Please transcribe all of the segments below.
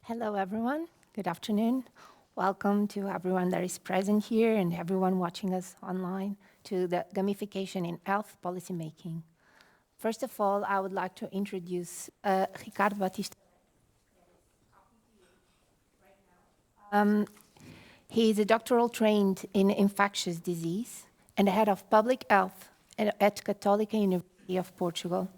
Hello, everyone. Good afternoon. Welcome to everyone that is present here and everyone watching us online to the Gamification in Health Policymaking. First of all, I would like to introduce RICARDO BAPTISTA. He is a doctoral trained in infectious disease and the head of public health at Católica University of Portugal,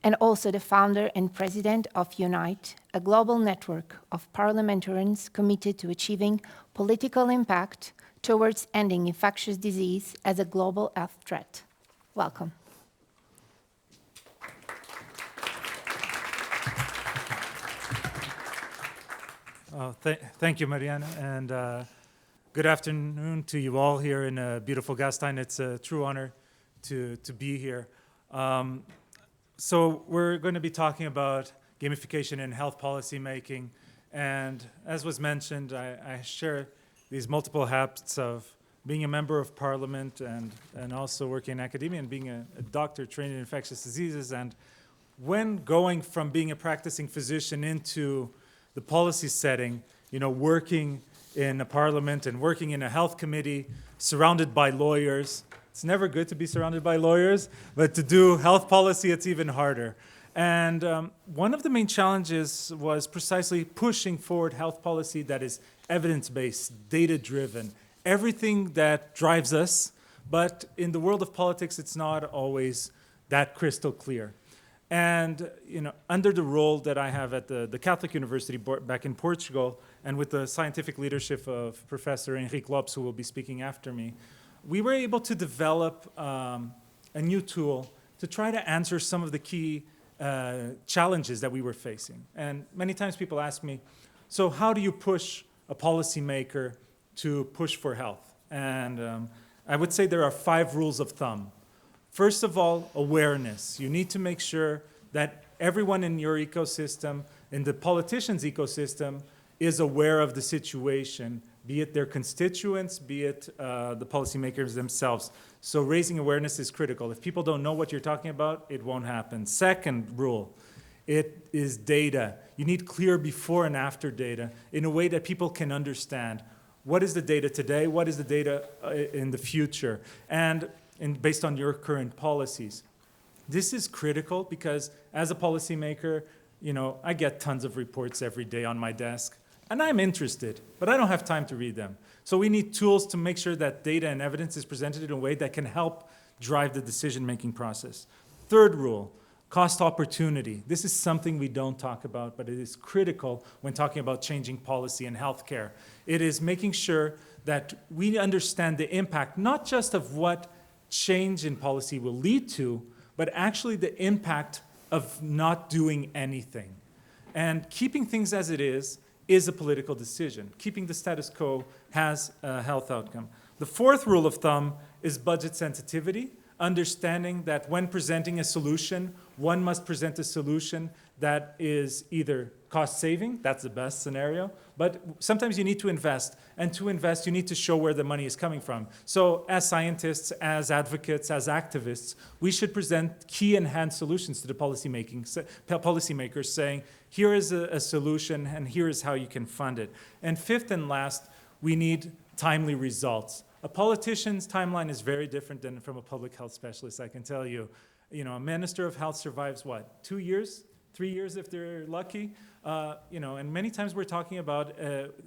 and also the founder and president of UNITE, a global network of parliamentarians committed to achieving political impact towards ending infectious disease as a global health threat. Welcome. Thank you, Mariana, and good afternoon to you all here in beautiful Gastein. It's a true honor to be here. So we're going to be talking about gamification in health policy making, and as was mentioned, I share these multiple hats of being a member of parliament and also working in academia and being a doctor trained in infectious diseases. And when going from being a practicing physician into the policy setting, working in a parliament and working in a health committee, surrounded by lawyers. It's never good to be surrounded by lawyers, but to do health policy, it's even harder. And one of the main challenges was precisely pushing forward health policy that is evidence-based, data-driven, everything that drives us, but in the world of politics, it's not always that crystal clear. And under the role that I have at the Catholic University back in Portugal, and with the scientific leadership of Professor HENRIQUE LOPES, who will be speaking after me, we were able to develop a new tool to try to answer some of the key challenges that we were facing. And many times people ask me, so how do you push a policymaker to push for health? And I would say there are 5 rules of thumb. First of all, awareness. You need to make sure that everyone in your ecosystem, in the politician's ecosystem, is aware of the situation, be it their constituents, be it the policymakers themselves. So raising awareness is critical. If people don't know what you're talking about, it won't happen. Second rule, it is data. You need clear before and after data in a way that people can understand. What is the data today? What is the data in the future? And based on your current policies. This is critical because as a policymaker, I get tons of reports every day on my desk, and I'm interested, but I don't have time to read them. So we need tools to make sure that data and evidence is presented in a way that can help drive the decision-making process. Third rule, cost opportunity. This is something we don't talk about, but it is critical when talking about changing policy in healthcare. It is making sure that we understand the impact, not just of what change in policy will lead to, but actually the impact of not doing anything. And keeping things as it is a political decision. Keeping the status quo has a health outcome. The fourth rule of thumb is budget sensitivity, understanding that when presenting a solution, one must present a solution that is either cost-saving, that's the best scenario, but sometimes you need to invest, and to invest, you need to show where the money is coming from. So as scientists, as advocates, as activists, we should present key enhanced solutions to the policymakers saying, here is a solution, and here is how you can fund it. And fifth and last, we need timely results. A politician's timeline is very different than from a public health specialist, I can tell you. A minister of health survives what, 2 years? 3 years if they're lucky? And many times we're talking about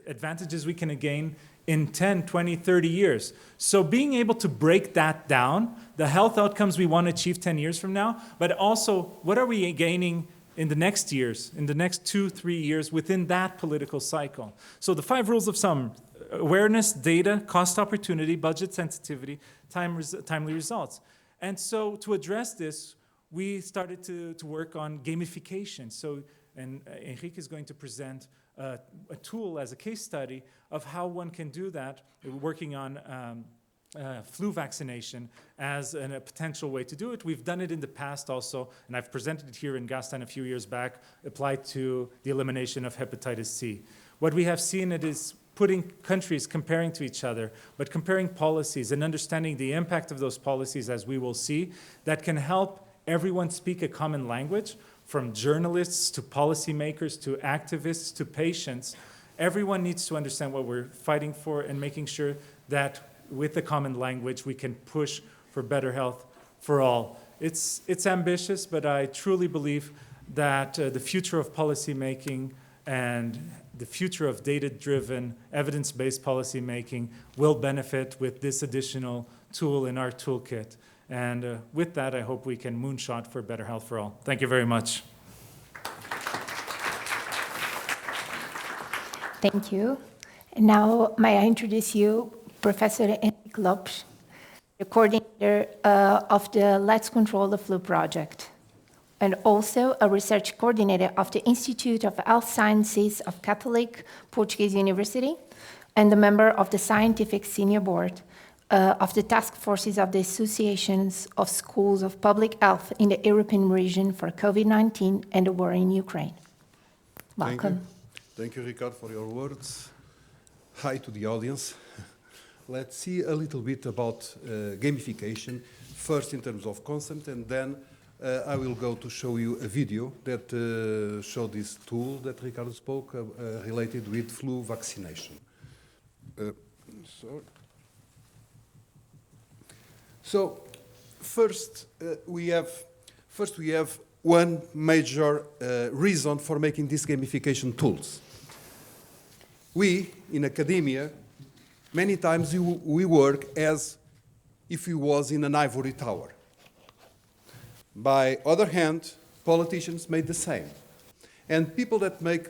advantages we can gain in 10, 20, 30 years. So being able to break that down, the health outcomes we want to achieve 10 years from now, but also what are we gaining in the next years, in the next 2, 3 years within that political cycle. So the 5 rules of thumb: awareness, data, cost opportunity, budget sensitivity, timely results. And so to address this, we started to work on gamification. And Henrique is going to present a tool as a case study of how one can do that. We're working on flu vaccination as a potential way to do it. We've done it in the past also, and I've presented it here in Gastein a few years back, applied to the elimination of hepatitis C. What we have seen it is putting countries comparing to each other, but comparing policies and understanding the impact of those policies, as we will see, that can help everyone speak a common language, from journalists to policymakers to activists to patients. Everyone needs to understand what we're fighting for and making sure that with the common language we can push for better health for all. It's ambitious, but I truly believe that the future of policymaking and the future of data-driven, evidence-based policymaking will benefit with this additional tool in our toolkit. And with that, I hope we can moonshot for better health for all. Thank you very much. Thank you. And now, may I introduce you, Professor Henrique Lopes, the coordinator of the Let's Control the Flu project, and also a research coordinator of the Institute of Health Sciences of Catholic Portuguese University, and a member of the Scientific Senior Board of the task forces of the Associations of Schools of Public Health in the European region for COVID-19 and the war in Ukraine. Welcome. Thank you, Ricardo, for your words. Hi to the audience. Let's see a little bit about gamification, first in terms of concept, and then I will go to show you a video that shows this tool that Ricardo spoke related with flu vaccination. So first we have one major reason for making these gamification tools. We, in academia, many times we work as if we was in an ivory tower. By other hand, politicians made the same. And people that make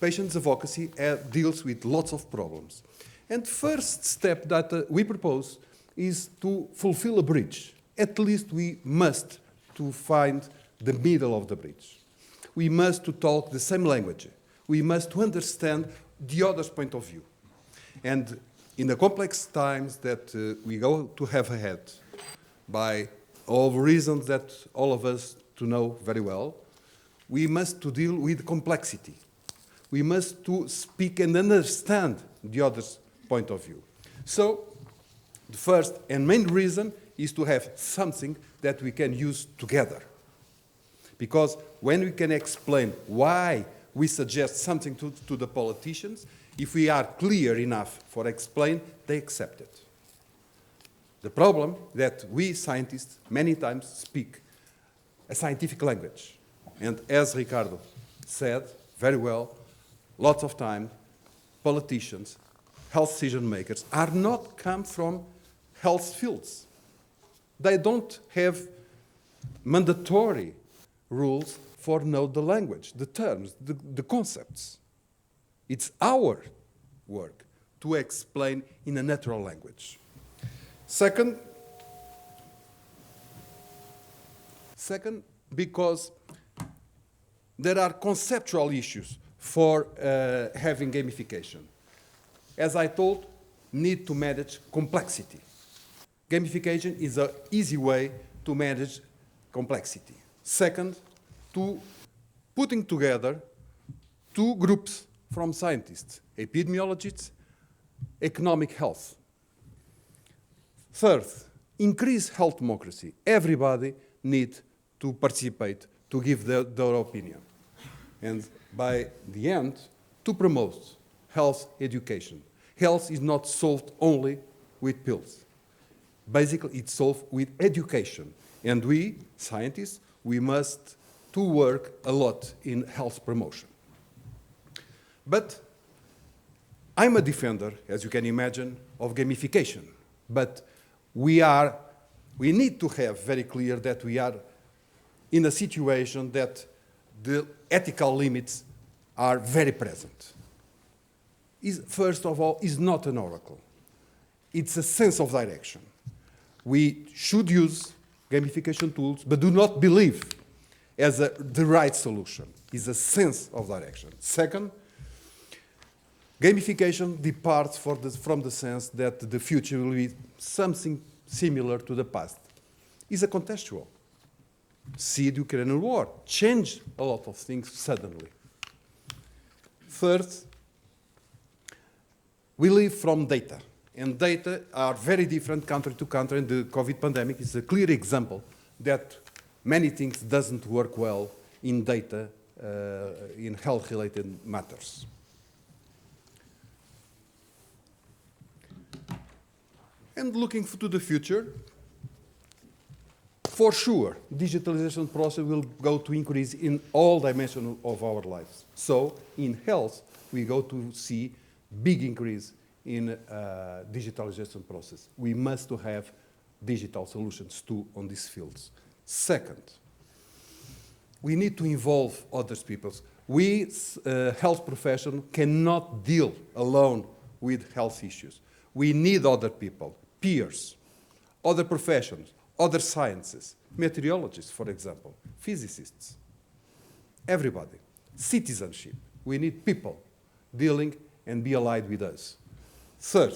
patients advocacy deals with lots of problems. And first step that we propose is to fulfill a bridge. At least we must to find the middle of the bridge. We must to talk the same language. We must to understand the other's point of view. And in the complex times that we go to have ahead, by all the reasons that all of us to know very well, we must to deal with complexity. We must to speak and understand the other's point of view. So the first and main reason is to have something that we can use together. Because when we can explain why we suggest something to the politicians, if we are clear enough for explain, they accept it. The problem that we scientists many times speak a scientific language. And as Ricardo said very well, lots of time politicians, health decision makers are not come from health fields. They don't have mandatory rules for know the language, the terms, the concepts. It's our work to explain in a natural language. Second, because there are conceptual issues for having gamification. As I told, need to manage complexity. Gamification is an easy way to manage complexity. Second, to putting together two groups from scientists, epidemiologists, economic health. Third, increase health democracy. Everybody needs to participate, to give their opinion. And by the end, to promote health education. Health is not solved only with pills. Basically, it's solved with education. And we, scientists, we must to work a lot in health promotion. But I'm a defender, as you can imagine, of gamification. But we need to have very clear that we are in a situation that the ethical limits are very present. First of all, is not an oracle. It's a sense of direction. We should use gamification tools, but do not believe as the right solution. It's a sense of direction. Second, gamification departs from the sense that the future will be something similar to the past. It's a contextual. See the Ukrainian war, change a lot of things suddenly. Third, we live from data, and data are very different country to country, and the COVID pandemic is a clear example that many things doesn't work well in data in health-related matters. And looking to the future, for sure, digitalization process will go to increase in all dimensions of our lives. So in health, we go to see big increase in digitalization process. We must to have digital solutions too on these fields. Second, we need to involve other people. We, health professionals, cannot deal alone with health issues. We need other people, peers, other professions, other sciences, meteorologists, for example, physicists, everybody. Citizenship. We need people dealing and be allied with us. Third,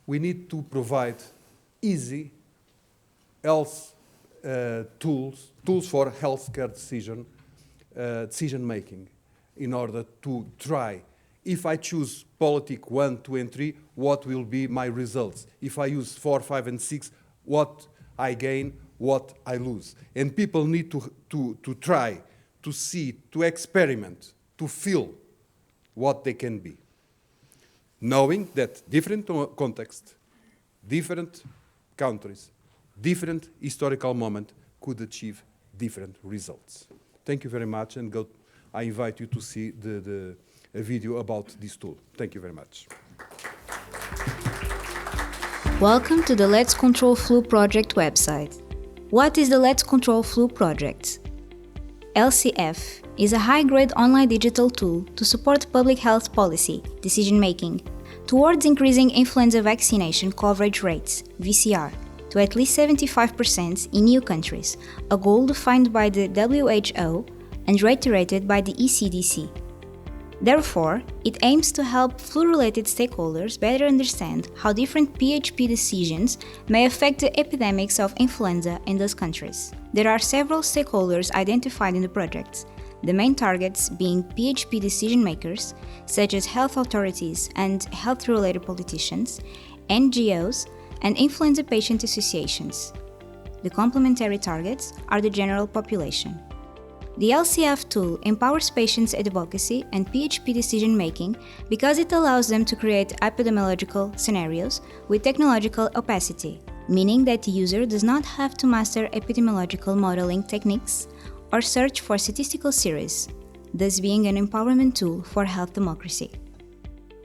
we need to provide easy health tools for healthcare decision making in order to try, if I choose politic 1, 2, and 3, what will be my results? If I use 4, 5, and 6, what I gain, what I lose? And people need to try, to see, to experiment, to feel what they can be. Knowing that different contexts, different countries, different historical moments could achieve different results. Thank you very much, and I invite you to see a video about this tool. Thank you very much. Welcome to the Let's Control Flu Project website. What is the Let's Control Flu Project? LCF is a high-grade online digital tool to support public health policy decision-making towards increasing influenza vaccination coverage rates, VCR, to at least 75% in EU countries, a goal defined by the WHO and reiterated by the ECDC. Therefore, it aims to help flu-related stakeholders better understand how different PHP decisions may affect the epidemics of influenza in those countries. There are several stakeholders identified in the project, the main targets being PHP decision makers, such as health authorities and health-related politicians, NGOs, and influenza patient associations. The complementary targets are the general population. The LCF tool empowers patients' advocacy and PHP decision-making because it allows them to create epidemiological scenarios with technological opacity, meaning that the user does not have to master epidemiological modeling techniques or search for statistical series, thus being an empowerment tool for health democracy.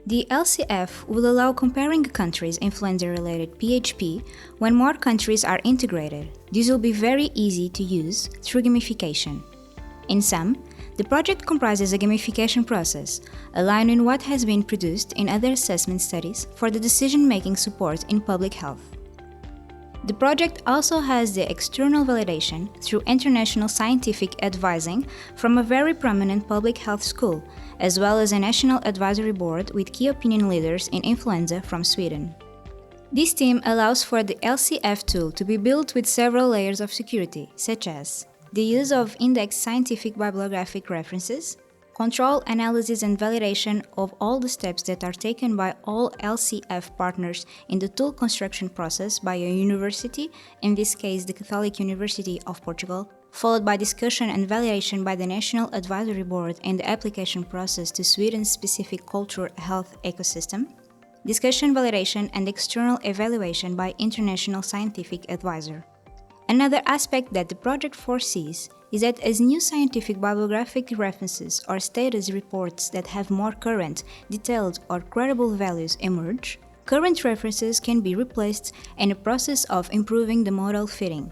The LCF will allow comparing countries' influenza-related PHP when more countries are integrated. This will be very easy to use through gamification. In sum, the project comprises a gamification process, aligning what has been produced in other assessment studies for the decision-making support in public health. The project also has the external validation through international scientific advising from a very prominent public health school, as well as a national advisory board with key opinion leaders in influenza from Sweden. This team allows for the LCF tool to be built with several layers of security, such as the use of indexed scientific bibliographic references, control, analysis and validation of all the steps that are taken by all LCF partners in the tool construction process by a university, in this case the Catholic University of Portugal, followed by discussion and validation by the National Advisory Board in the application process to Sweden's specific culture health ecosystem, discussion, validation and external evaluation by international scientific advisor. Another aspect that the project foresees is that as new scientific bibliographic references or status reports that have more current, detailed or credible values emerge, current references can be replaced in a process of improving the model fitting.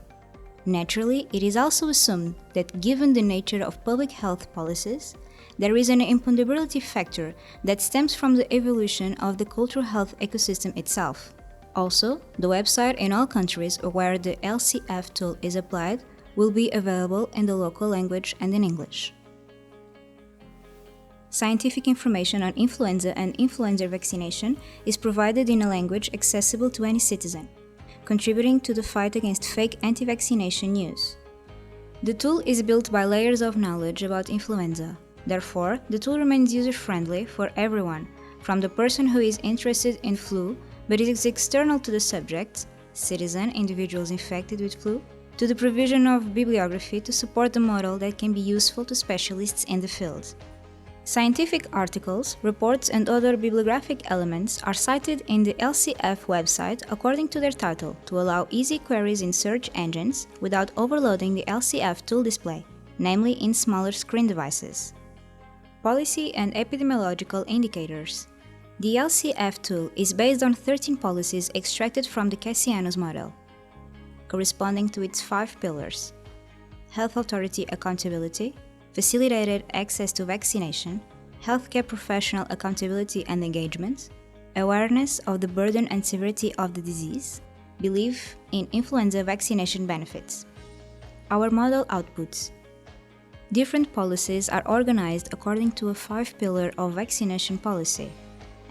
Naturally, it is also assumed that given the nature of public health policies, there is an imponderability factor that stems from the evolution of the cultural health ecosystem itself. Also, the website in all countries where the LCF tool is applied will be available in the local language and in English. Scientific information on influenza and influenza vaccination is provided in a language accessible to any citizen, contributing to the fight against fake anti-vaccination news. The tool is built by layers of knowledge about influenza. Therefore, the tool remains user-friendly for everyone, from the person who is interested in flu but it is external to the subject, citizen, individuals infected with flu, to the provision of bibliography to support the model that can be useful to specialists in the field. Scientific articles, reports, and other bibliographic elements are cited in the LCF website according to their title to allow easy queries in search engines without overloading the LCF tool display, namely in smaller screen devices. Policy and epidemiological indicators. The LCF tool is based on 13 policies extracted from the Cassiano's model, corresponding to its 5 pillars: health authority accountability, facilitated access to vaccination, healthcare professional accountability and engagement, awareness of the burden and severity of the disease, belief in influenza vaccination benefits. Our model outputs. Different policies are organized according to a 5-pillar of vaccination policy,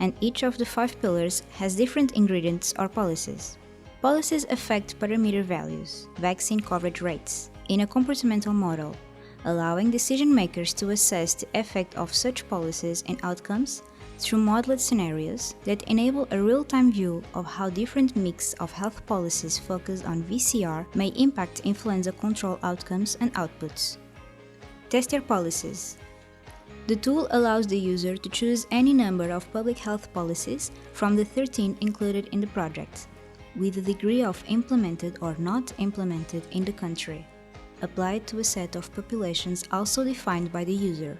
and each of the 5 pillars has different ingredients or policies. Policies affect parameter values, vaccine coverage rates, in a comportamental model, allowing decision-makers to assess the effect of such policies and outcomes through modeled scenarios that enable a real-time view of how different mix of health policies focused on VCR may impact influenza control outcomes and outputs. Test your policies. The tool allows the user to choose any number of public health policies from the 13 included in the project, with the degree of implemented or not implemented in the country, applied to a set of populations also defined by the user.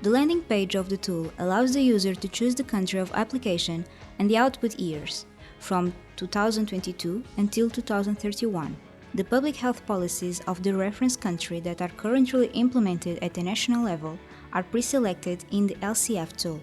The landing page of the tool allows the user to choose the country of application and the output years, from 2022 until 2031. The public health policies of the reference country that are currently implemented at the national level are pre-selected in the LCF tool.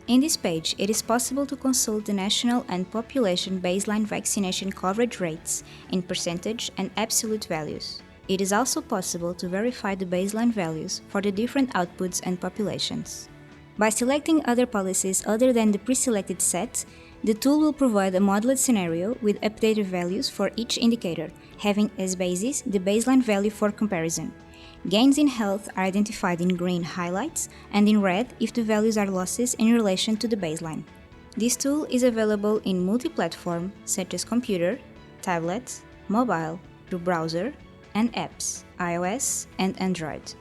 In this page, it is possible to consult the national and population baseline vaccination coverage rates in percentage and absolute values. It is also possible to verify the baseline values for the different outputs and populations. By selecting other policies other than the pre-selected set, the tool will provide a modeled scenario with updated values for each indicator, having as basis the baseline value for comparison. Gains in health are identified in green highlights and in red if the values are losses in relation to the baseline. This tool is available in multi-platform such as computer, tablet, mobile, through browser, and apps, iOS and Android.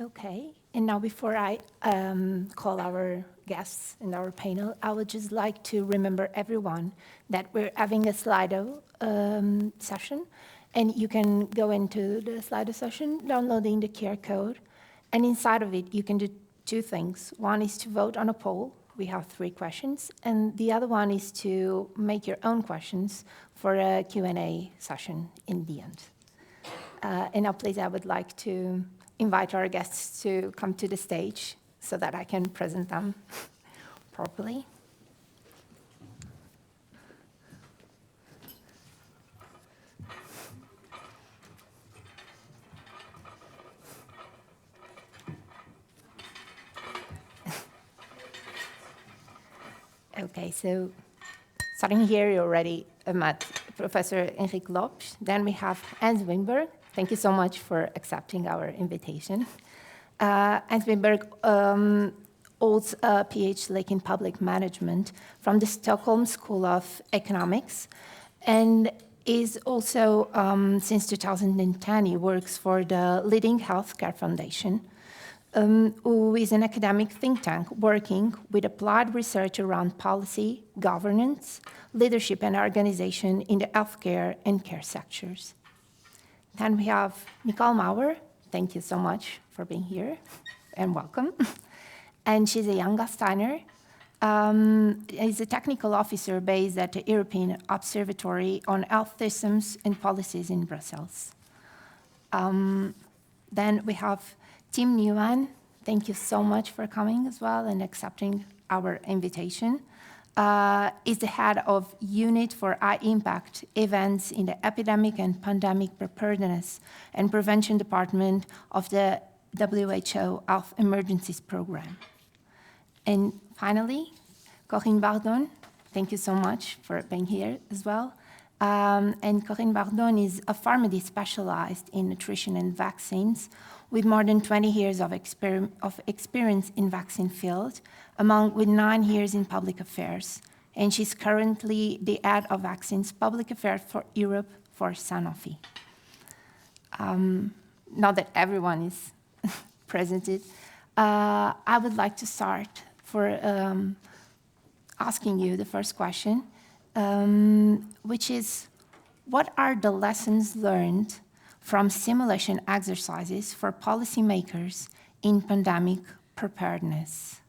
Okay, and now before I call our guests in our panel, I would just like to remember everyone that we're having a Slido session, and you can go into the Slido session, downloading the QR code, and inside of it, you can do 2 things. One is to vote on a poll. We have 3 questions, and the other one is to make your own questions for a Q&A session in the end. And now, please, I would like to invite our guests to come to the stage so that I can present them properly. Okay, so starting here, you already met Professor Henrique Lopes. Then we have Hans WINBERG. Thank you so much for accepting our invitation. Hans WINBERG holds a PhD in public management from the Stockholm School of Economics, and is also, since 2010, he works for the leading healthcare foundation, who is an academic think tank working with applied research around policy, governance, leadership, and organization in the healthcare and care sectors. Then we have Nicole Maurer. Thank you so much for being here, and welcome. And she's a young Steiner. He's a technical officer based at the European Observatory on Health Systems and Policies in Brussels. Then we have Tim Nguyen. Thank you so much for coming as well and accepting our invitation. Is the head of Unit for High Impact Events in the Epidemic and Pandemic Preparedness and Prevention Department of the WHO Health Emergencies Program. And finally, Corinne Bardon, thank you so much for being here as well. And Corinne Bardon is a pharmacist specialized in nutrition and vaccines with more than 20 years of experience in vaccine field, with 9 years in public affairs. And she's currently the head of vaccines public affairs for Europe for Sanofi. Now that everyone is presented, I would like to start for asking you the first question, which is, what are the lessons learned from simulation exercises for policymakers in pandemic preparedness?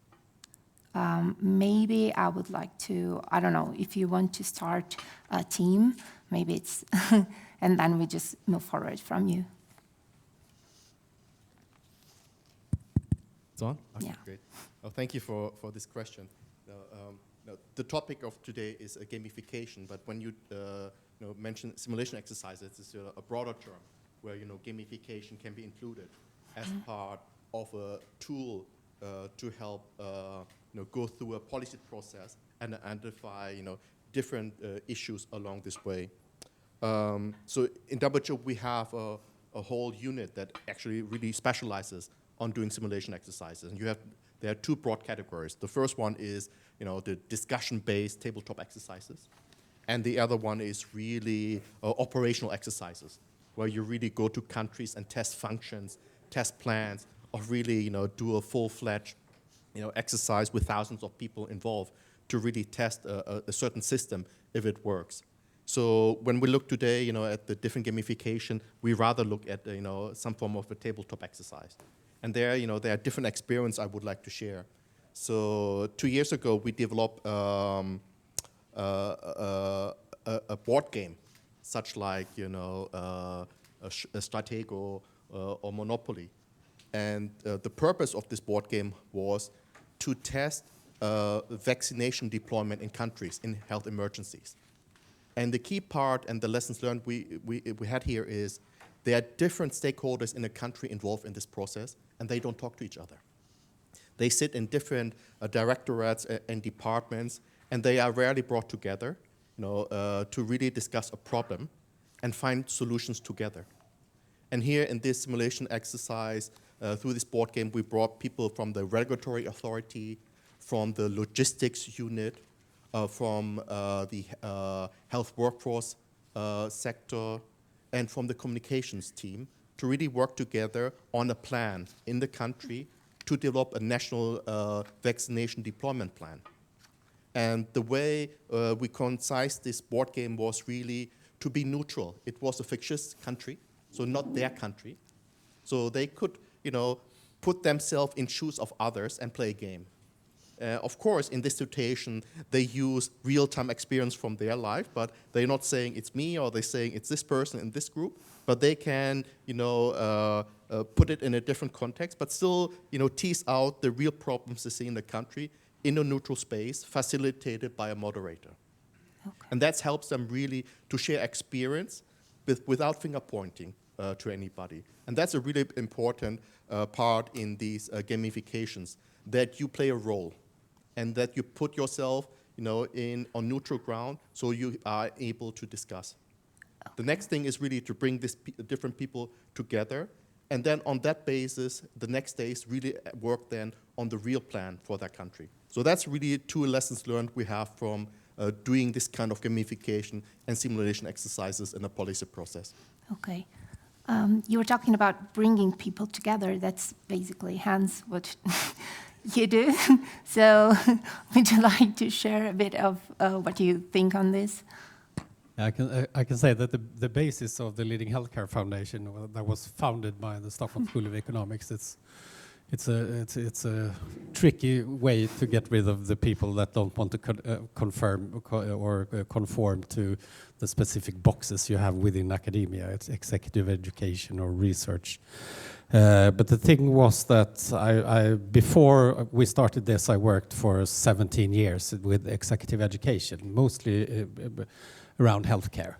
Maybe I would like to, I don't know, if you want to start a team, maybe it's, and then we just move forward from you. It's on? Okay, Yeah. great. Oh, thank you for this question. The topic of today is gamification, but when you, mention simulation exercises, it's a broader term where gamification can be included as part of a tool to help go through a policy process and identify different issues along this way. So in WHO we have a whole unit that actually really specializes on doing simulation exercises, and there are 2 broad categories. The first one is the discussion-based tabletop exercises, and the other one is really operational exercises, where you really go to countries and test functions, test plans, or really do a full-fledged exercise with thousands of people involved to really test a certain system if it works. So when we look today at the different gamification, we rather look at some form of a tabletop exercise. And there are different experiences I would like to share. So 2 years ago, we developed a board game, such like a Stratego or Monopoly. And the purpose of this board game was to test vaccination deployment in countries in health emergencies. And the key part and the lessons learned we had here is there are different stakeholders in a country involved in this process, and they don't talk to each other. They sit in different directorates and departments, and they are rarely brought together to really discuss a problem and find solutions together. And here in this simulation exercise, through this board game, we brought people from the regulatory authority, from the logistics unit, from the health workforce sector, and from the communications team to really work together on a plan in the country to develop a national vaccination deployment plan. And the way we concised this board game was really to be neutral. It was a fictitious country, so not their country. So they could, put themselves in shoes of others and play a game. Of course, in this situation, they use real-time experience from their life, but they're not saying it's me or they're saying it's this person in this group, but they can, put it in a different context, but still, tease out the real problems they see in the country in a neutral space, facilitated by a moderator. Okay. And that helps them really to share experience without finger pointing to anybody. And that's a really important part in these gamifications, that you play a role and that you put yourself on neutral ground so you are able to discuss. Okay. The next thing is really to bring these different people together, and then on that basis, the next days really work then on the real plan for that country. So that's really 2 lessons learned we have from doing this kind of gamification and simulation exercises in a policy process. Okay. You were talking about bringing people together. That's basically, Hans, what you do. So would you like to share a bit of what you think on this? I can say that the basis of the Leading Healthcare Foundation that was founded by the Stockholm School of Economics, it's a tricky way to get rid of the people that don't want to conform to the specific boxes you have within academia. It's executive education or research. But the thing was that before we started this, I worked for 17 years with executive education, mostly around healthcare.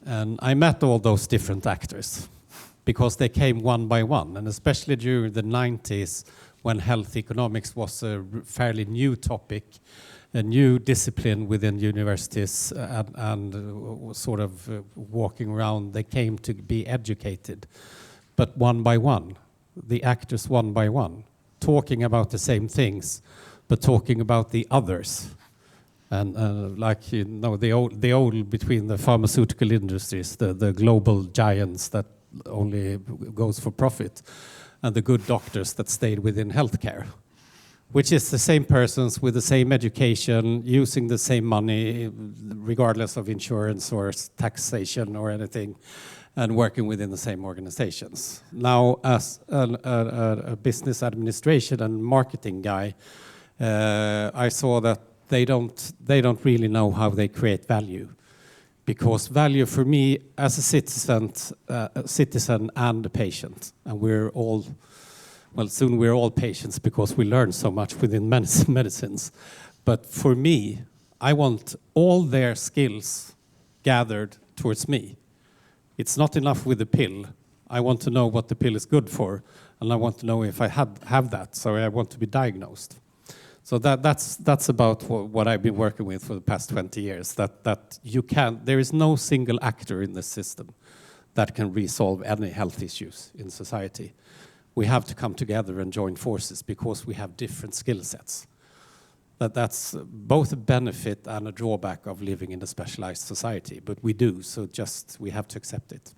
And I met all those different actors because they came one by one, and especially during the 90s when health economics was a fairly new topic a new discipline within universities and sort of walking around. They came to be educated, but one by one, the actors one by one, talking about the same things, but talking about the others. And like, you know, the old between the pharmaceutical industries, the global giants that only goes for profit, and the good doctors that stayed within healthcare, which is the same persons with the same education, using the same money, regardless of insurance or taxation or anything, and working within the same organizations. Now, as a business administration and marketing guy, I saw that they don't really know how they create value, because value for me as a citizen and a patient, and we're all, well, soon we're all patients because we learn so much within medicines. But for me, I want all their skills gathered towards me. It's not enough with the pill. I want to know what the pill is good for, and I want to know if I have that, so I want to be diagnosed. So that's about what I've been working with for the past 20 years, that there is no single actor in the system that can resolve any health issues in society. We have to come together and join forces because we have different skill sets. That's both a benefit and a drawback of living in a specialized society, but we do, so just we have to accept it.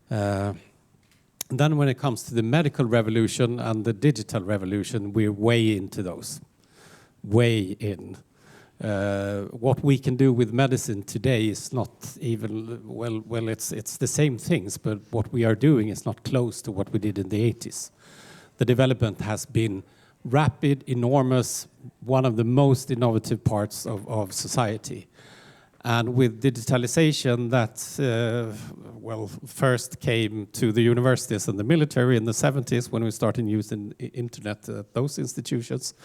Then when it comes to the medical revolution and the digital revolution, we're way into those. Way in. What we can do with medicine today is not even, well, it's the same things, but what we are doing is not close to what we did in the 80s. The development has been rapid, enormous, one of the most innovative parts of society. And with digitalization, that, first came to the universities and the military in the 70s when we started using internet at those institutions.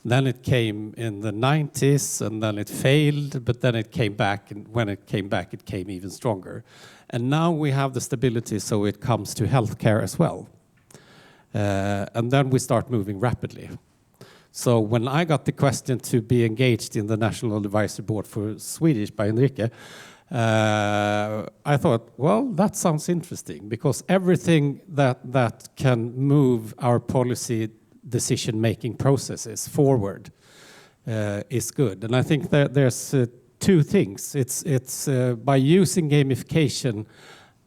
Then it came in the 90s, and then it failed, but then it came back, and when it came back, it came even stronger. And now we have the stability, so it comes to healthcare as well. And then we start moving rapidly. So when I got the question to be engaged in the National Advisory Board for Swedish by HENRIQUE, I thought, well, that sounds interesting, because everything that can move our policy decision-making processes forward is good. And I think that there's two things. It's by using gamification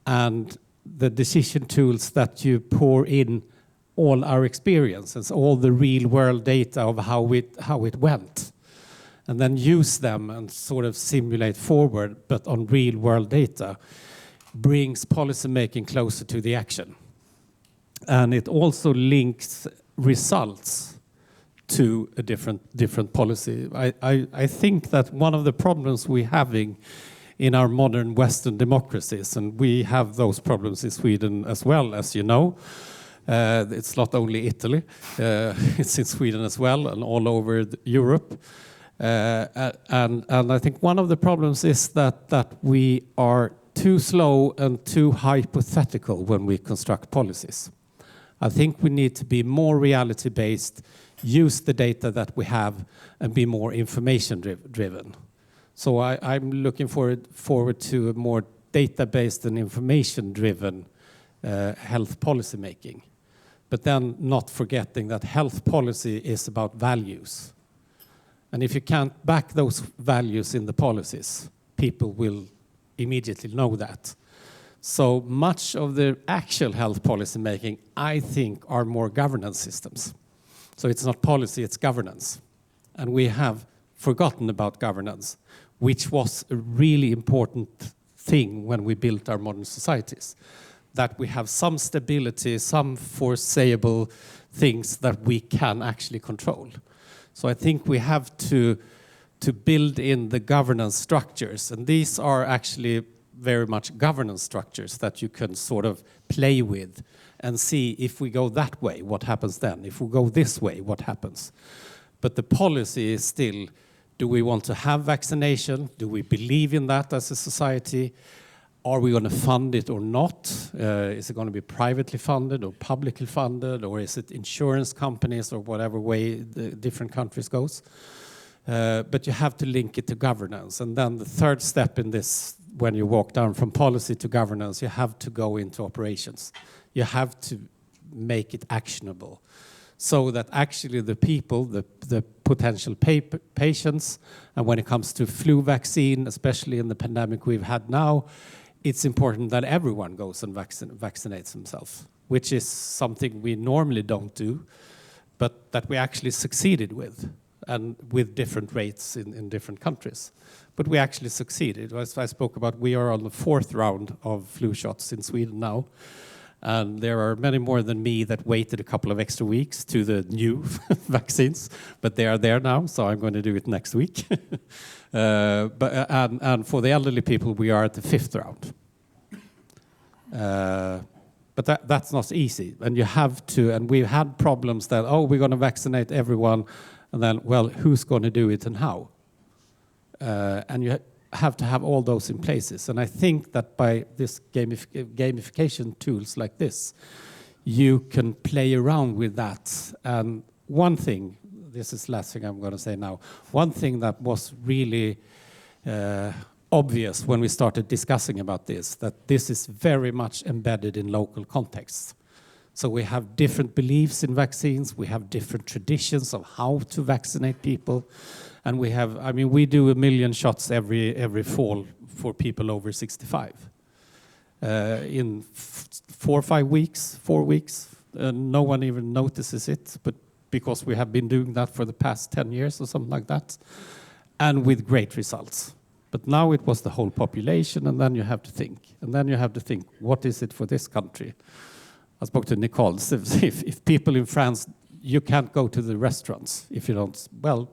and the decision tools that you pour in all our experiences, all the real-world data of how it went, and then use them and sort of simulate forward, but on real-world data, brings policymaking closer to the action. And it also links results to a different policy. I think that one of the problems we're having in our modern Western democracies, and we have those problems in Sweden as well, as you know. It's not only Italy, it's in Sweden as well, and all over Europe. And I think one of the problems is that we are too slow and too hypothetical when we construct policies. I think we need to be more reality-based, use the data that we have, and be more information-driven. So I'm looking forward to a more data-based and information-driven health policy making. But then not forgetting that health policy is about values. And if you can't back those values in the policies, people will immediately know that. So much of the actual health policy making, I think, are more governance systems. So it's not policy, it's governance. And we have forgotten about governance, which was a really important thing when we built our modern societies. That we have some stability, some foreseeable things that we can actually control. So I think we have to build in the governance structures, and these are actually very much governance structures that you can sort of play with and see if we go that way, what happens then? If we go this way, what happens? But the policy is still, do we want to have vaccination? Do we believe in that as a society? Are we going to fund it or not? Is it going to be privately funded or publicly funded? Or is it insurance companies or whatever way the different countries goes? But you have to link it to governance. And then the third step in this, when you walk down from policy to governance, you have to go into operations. You have to make it actionable, so that actually the people, the potential patients, and when it comes to flu vaccine, especially in the pandemic we've had now, it's important that everyone goes and vaccinates themselves, which is something we normally don't do, but that we actually succeeded with, and with different rates in different countries. But we actually succeeded. As I spoke about, we are on the 4th round of flu shots in Sweden now. And there are many more than me that waited a couple of extra weeks to the new vaccines, but they are there now, so I'm going to do it next week. And for the elderly people, we are at the 5th round. But that's not easy, and you have to. And we've had problems that, oh, we're going to vaccinate everyone, and then, well, who's going to do it and how? And you have to have all those in places. And I think that by this gamification tools like this, you can play around with that. And one thing, this is the last thing I'm going to say now, one thing that was really obvious when we started discussing about this, that this is very much embedded in local contexts. So we have different beliefs in vaccines, we have different traditions of how to vaccinate people. And we have, I mean, we do 1 million shots every fall for people over 65. In 4 or 5 weeks, 4 weeks, no one even notices it, but because we have been doing that for the past 10 years or something like that, and with great results. But now it was the whole population, and then you have to think. And then you have to think, what is it for this country? I spoke to Nicole. If people in France, you can't go to the restaurants if you don't, well,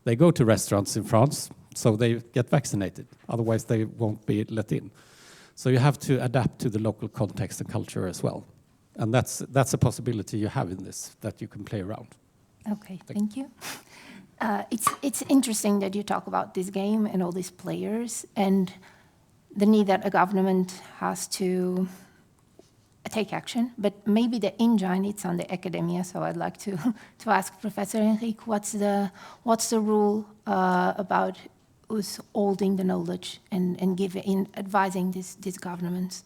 they go to restaurants in France, so they get vaccinated. Otherwise, they won't be let in. So you have to adapt to the local context and culture as well. And that's a possibility you have in this, that you can play around. Okay, thank you. It's interesting that you talk about this game and all these players and the need that a government has to take action, but maybe the engine, it's on the academia, so I'd like to ask Professor Henrique, what's the rule about who's holding the knowledge and advising these governments?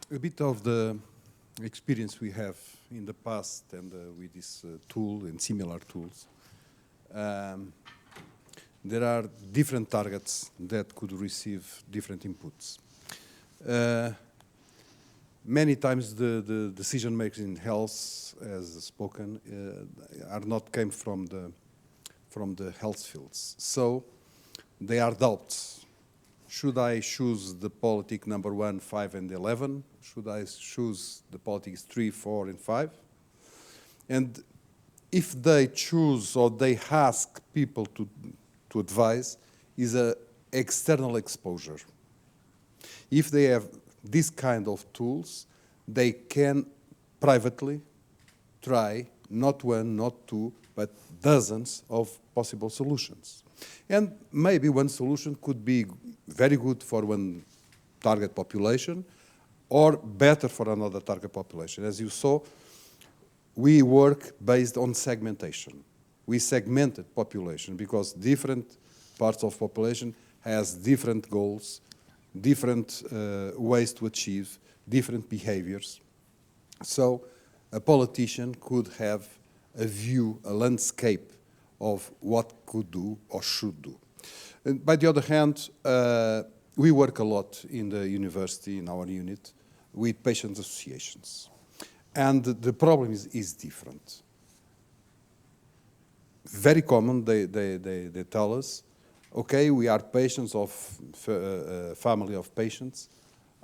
A bit of the experience we have in the past and with this tool and similar tools. There are different targets that could receive different inputs. Many times the decision makers in health, as spoken, are not came from the health fields. So they are doubts. Should I choose the politic number 1, 5, and 11? Should I choose the politics 3, 4, and 5? And if they choose or they ask people to advise, is an external exposure. If they have this kind of tools, they can privately try not 1, not 2, but dozens of possible solutions. And maybe one solution could be very good for one target population or better for another target population. As you saw, we work based on segmentation. We segmented population because different parts of population has different goals, different ways to achieve, different behaviors. So a politician could have a view, a landscape of what could do or should do. And by the other hand, we work a lot in the university, in our unit, with patient associations. And the problem is different. Very common, they tell us, okay, we are patients of family of patients,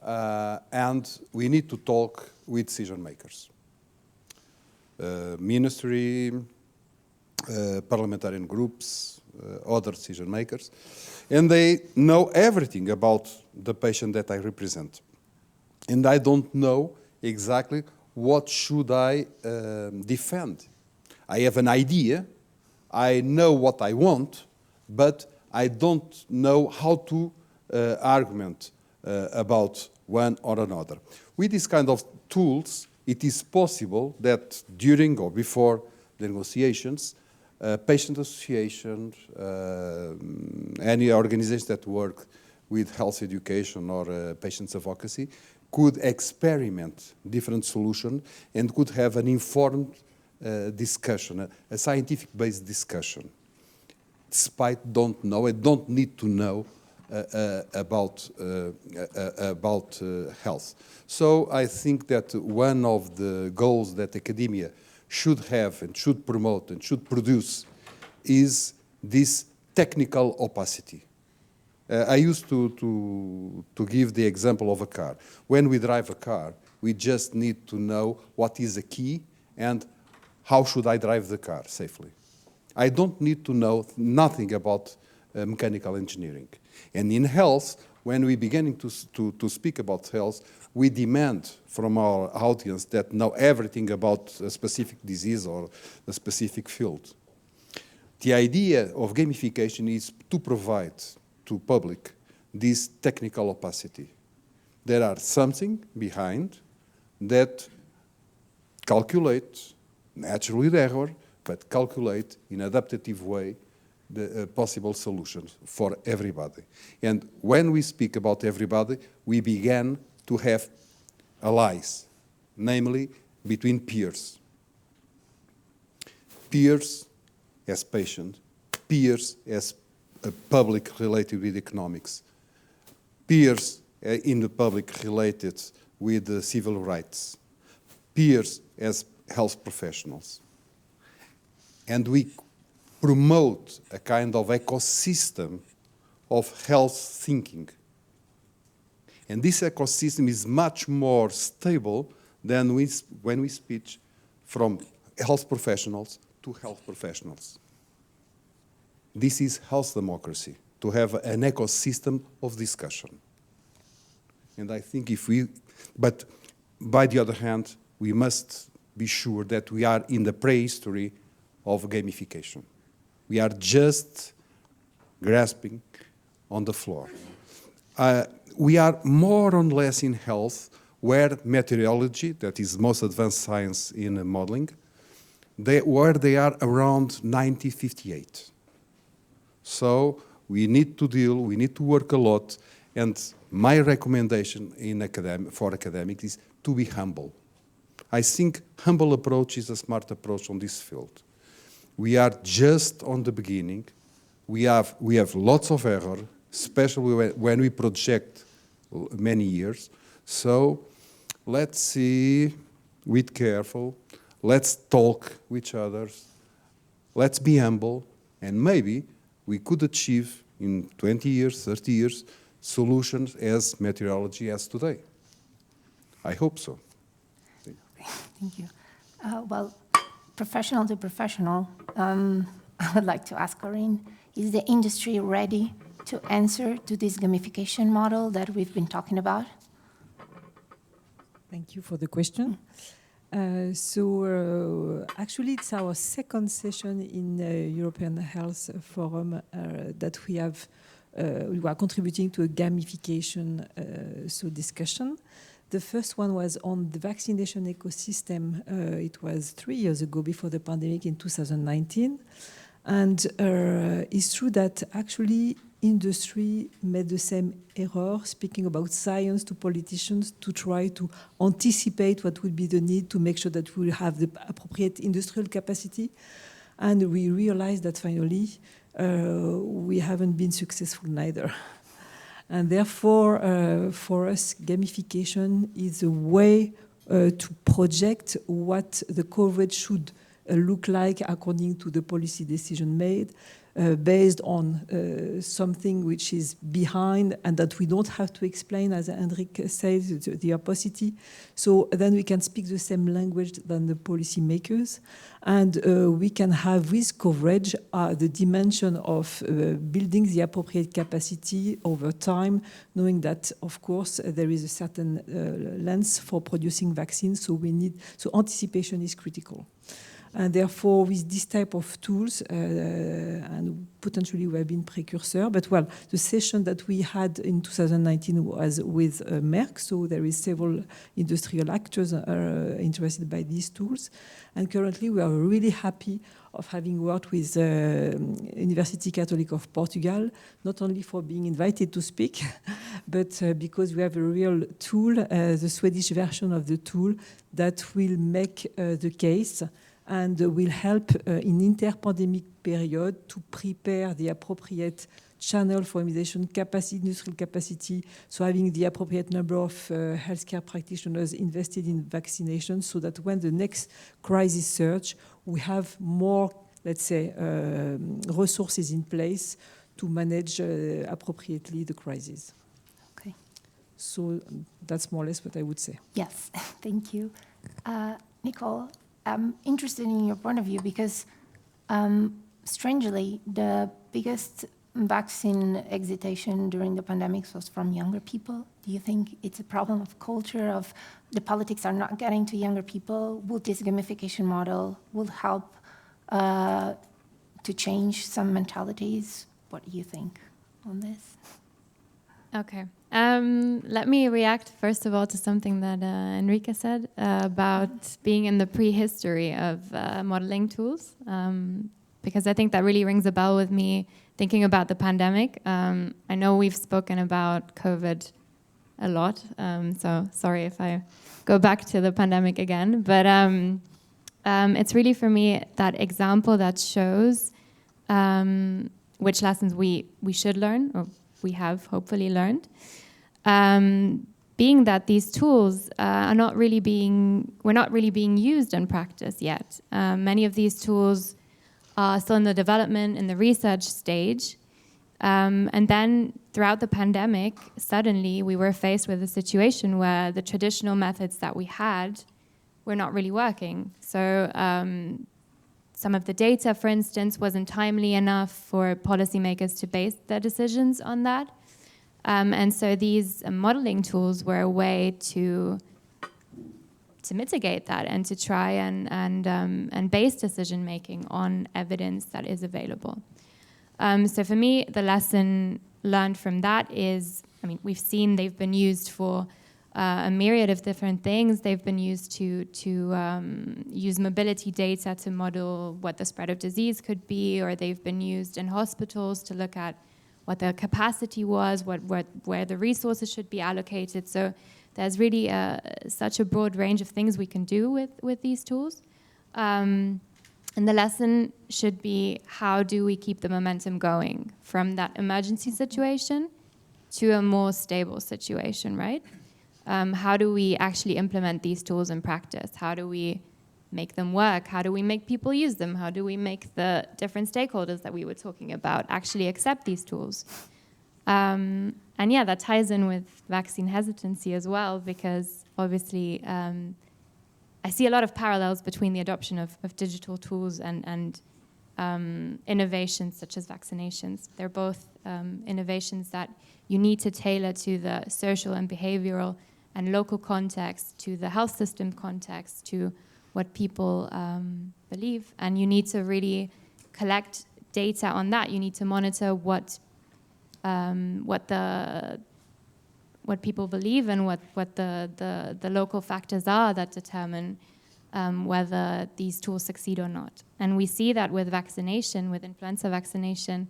and we need to talk with decision makers. Ministry, parliamentarian groups, other decision makers, and they know everything about the patient that I represent. And I don't know exactly what should I defend. I have an idea, I know what I want, but I don't know how to argument about one or another. With this kind of tools, it is possible that during or before the negotiations, patient associations, any organizations that work with health education or patients advocacy could experiment different solutions and could have an informed discussion, a scientific-based discussion. Despite don't need to know about health. So I think that one of the goals that academia should have and should promote and should produce is this technical opacity. I used to give the example of a car. When we drive a car, we just need to know what is a key and how should I drive the car safely. I don't need to know nothing about mechanical engineering. And in health, when we're beginning to speak about health, we demand from our audience that know everything about a specific disease or a specific field. The idea of gamification is to provide to public this technical opacity. There are something behind that calculate, naturally error, but calculate in adaptive way the possible solutions for everybody. And when we speak about everybody, we began to have allies, namely between peers. Peers as patients, peers as public related with economics, peers in the public related with civil rights, peers as health professionals. And we promote a kind of ecosystem of health thinking. And this ecosystem is much more stable than when we speak from health professionals to health professionals. This is health democracy, to have an ecosystem of discussion. And I think but by the other hand, we must be sure that we are in the prehistory of gamification. We are just grasping on the floor. We are more or less in health where meteorology, that is most advanced science in modeling, where they are around 1958. So we need to we need to work a lot, and my recommendation for academics is to be humble. I think humble approach is a smart approach on this field. We are just on the beginning. We have lots of error, especially when we project many years. So let's see, with careful, let's talk with each other, let's be humble, and maybe we could achieve in 20 years, 30 years, solutions as meteorology has today. I hope so. Thank you. Well, professional to professional, I would like to ask Corinne, is the industry ready to answer to this gamification model that we've been talking about? Thank you for the question. Actually, it's our second session in the European Health Forum that we are contributing to a gamification discussion. The first one was on the vaccination ecosystem. It was 3 years ago, before the pandemic, in 2019. And it's true that actually industry made the same error, speaking about science to politicians to try to anticipate what would be the need to make sure that we will have the appropriate industrial capacity. And we realized that finally we haven't been successful neither. And therefore, for us, gamification is a way to project what the coverage should look like according to the policy decision made, based on something which is behind and that we don't have to explain, as Henrique said, the opacity. So then we can speak the same language than the policymakers, and we can have with coverage the dimension of building the appropriate capacity over time, knowing that, of course, there is a certain length for producing vaccines, so anticipation is critical. And therefore, with this type of tools, and potentially we have been precursor, but well, the session that we had in 2019 was with Merck, so there is several industrial actors interested by these tools. And currently we are really happy of having worked with University Catholic of Portugal, not only for being invited to speak, but because we have a real tool, the Swedish version of the tool, that will make the case and will help in inter-pandemic period to prepare the appropriate channel for immunization capacity, industrial capacity, so having the appropriate number of healthcare practitioners invested in vaccination, so that when the next crisis surge, we have more, let's say, resources in place to manage appropriately the crisis. Okay. So that's more or less what I would say. Yes, thank you. Nicole, I'm interested in your point of view because, strangely, the biggest vaccine hesitation during the pandemic was from younger people. Do you think it's a problem of culture, of the politics are not getting to younger people? Will this gamification model will help to change some mentalities? What do you think on this? Okay. Let me react first of all to something that Henrique said about being in the prehistory of modeling tools, because I think that really rings a bell with me thinking about the pandemic. I know we've spoken about COVID a lot, so sorry if I go back to the pandemic again, but it's really for me that example that shows which lessons we should learn, or we have hopefully learned, being that these tools we're not really being used in practice yet. Many of these tools are still in the development, in the research stage. And then throughout the pandemic, suddenly we were faced with a situation where the traditional methods that we had were not really working. So some of the data, for instance, wasn't timely enough for policymakers to base their decisions on that. And so these modeling tools were a way to mitigate that and to try and base decision making on evidence that is available. So for me, the lesson learned from that is, I mean, we've seen they've been used for a myriad of different things. They've been used to use mobility data to model what the spread of disease could be, or they've been used in hospitals to look at what the capacity was, where the resources should be allocated. So there's really such a broad range of things we can do with these tools. And the lesson should be, how do we keep the momentum going from that emergency situation to a more stable situation, right? How do we actually implement these tools in practice? How do we make them work? How do we make people use them? How do we make the different stakeholders that we were talking about actually accept these tools? And yeah, that ties in with vaccine hesitancy as well, because obviously I see a lot of parallels between the adoption of digital tools and innovations such as vaccinations. They're both innovations that you need to tailor to the social and behavioral and local context, to the health system context, to what people believe. And you need to really collect data on that. You need to monitor what people believe and what the local factors are that determine whether these tools succeed or not. And we see that with vaccination, with influenza vaccination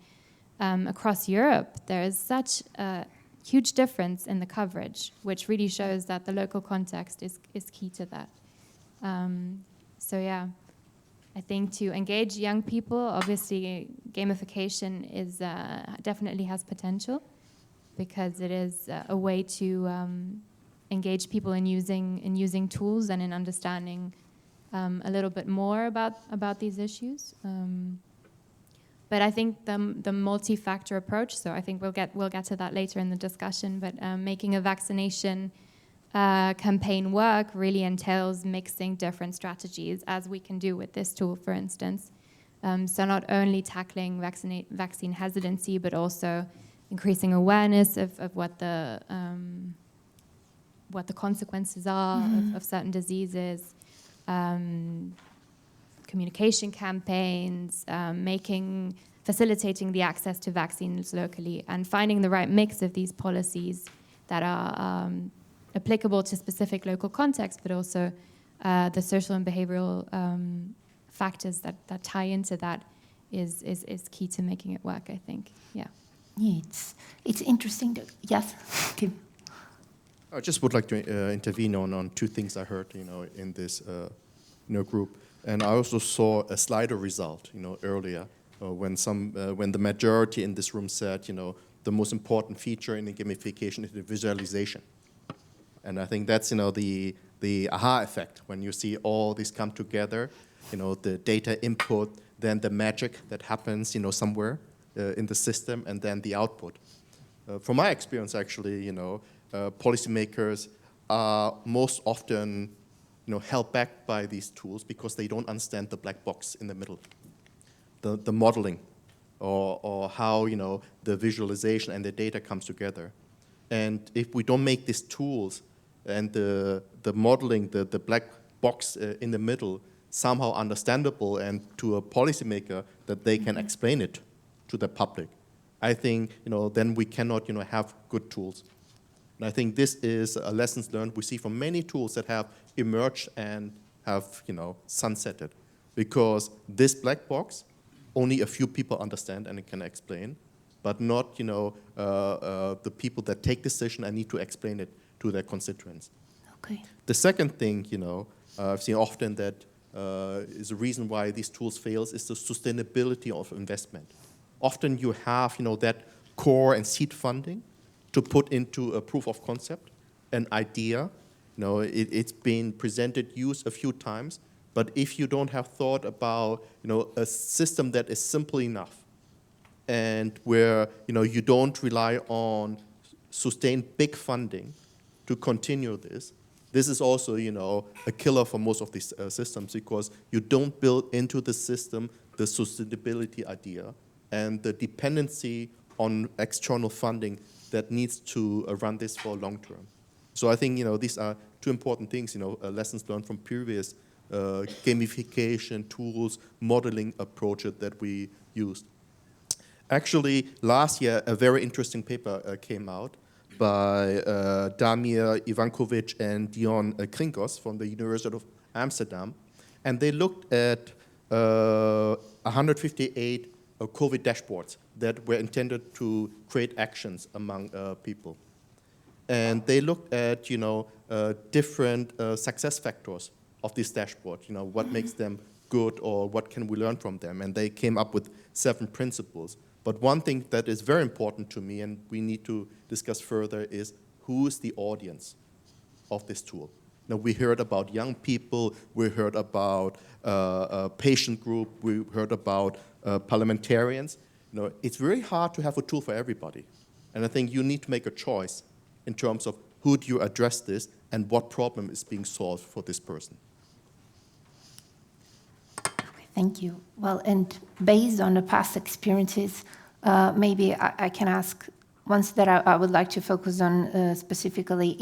across Europe. There is such a huge difference in the coverage, which really shows that the local context is key to that. So yeah, I think to engage young people, obviously gamification is definitely has potential, because it is a way to engage people in using tools and in understanding a little bit more about these issues. But I think the multi-factor approach, so I think we'll get to that later in the discussion, but making a vaccination campaign work really entails mixing different strategies, as we can do with this tool, for instance. So not only tackling vaccine hesitancy, but also increasing awareness of what the consequences are of certain diseases, communication campaigns, facilitating the access to vaccines locally, and finding the right mix of these policies that are applicable to specific local contexts, but also the social and behavioral factors that tie into that is key to making it work, I think. Yeah. Yeah, it's interesting. Yes, Kim. I just would like to intervene on two things I heard, in this group, and I also saw a slider result, earlier when the majority in this room said, the most important feature in the gamification is the visualization, and I think that's the aha effect when you see all these come together, the data input, then the magic that happens, somewhere in the system, and then the output. From my experience, actually, policymakers are most often, held back by these tools because they don't understand the black box in the middle, the modeling, or how, the visualization and the data comes together. And if we don't make these tools and the modeling, the black box in the middle somehow understandable and to a policymaker that they can explain it to the public, I think, then we cannot, have good tools. And I think this is a lessons learned we see from many tools that have emerged and have, sunsetted. Because this black box, only a few people understand and can explain, but not, the people that take decision and need to explain it to their constituents. Okay. The second thing, I've seen often that is a reason why these tools fail is the sustainability of investment. Often you have, that core and seed funding to put into a proof of concept, an idea. It's been presented, used a few times, but if you don't have thought about, a system that is simple enough and where, you don't rely on sustained big funding to continue this is also, a killer for most of these systems because you don't build into the system the sustainability idea and the dependency on external funding that needs to run this for long term. So I think, these are two important things, lessons learned from previous gamification tools, modeling approaches that we used. Actually, last year, a very interesting paper came out by Damir Ivankovic and Dion Krinkos from the University of Amsterdam. And they looked at 158 COVID dashboards that were intended to create actions among people. And they looked at, different success factors of this dashboard, what makes them good or what can we learn from them. And they came up with 7 principles. But one thing that is very important to me and we need to discuss further is who is the audience of this tool. Now, we heard about young people, we heard about a patient group, we heard about parliamentarians. It's very hard to have a tool for everybody. And I think you need to make a choice in terms of who do you address this and what problem is being solved for this person. Thank you. Well, and based on the past experiences, maybe I can ask ones that I would like to focus on specifically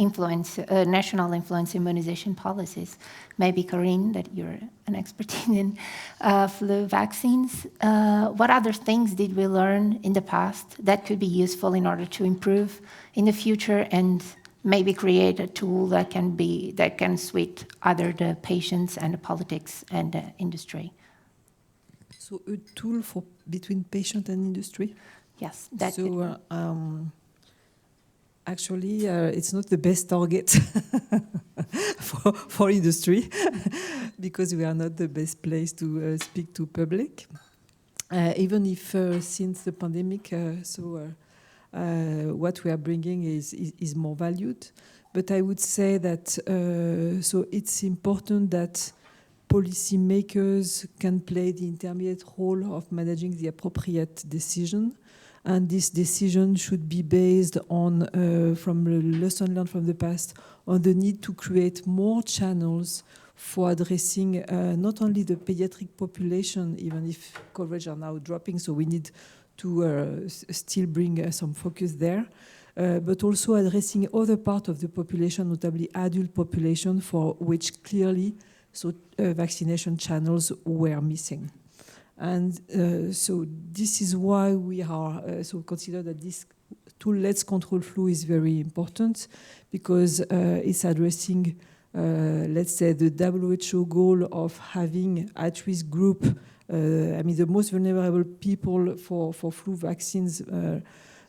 national influence immunization policies. Maybe Corinne, that you're an expert in flu vaccines. What other things did we learn in the past that could be useful in order to improve in the future and maybe create a tool that can suit either the patients and the politics and the industry? So a tool between patient and industry? Yes. Actually, it's not the best target for industry because we are not the best place to speak to public. Even if since the pandemic, what we are bringing is more valued. But I would say that so it's important that policymakers can play the intermediate role of managing the appropriate decision. And this decision should be based on, from the lesson learned from the past, on the need to create more channels for addressing not only the pediatric population, even if coverage are now dropping, so we need to still bring some focus there, but also addressing other parts of the population, notably adult population, for which clearly so vaccination channels were missing. And so this is why we are so consider that this tool, Let's Control Flu, is very important, because it's addressing, let's say, the WHO goal of having at-risk group, I mean, the most vulnerable people for flu vaccines,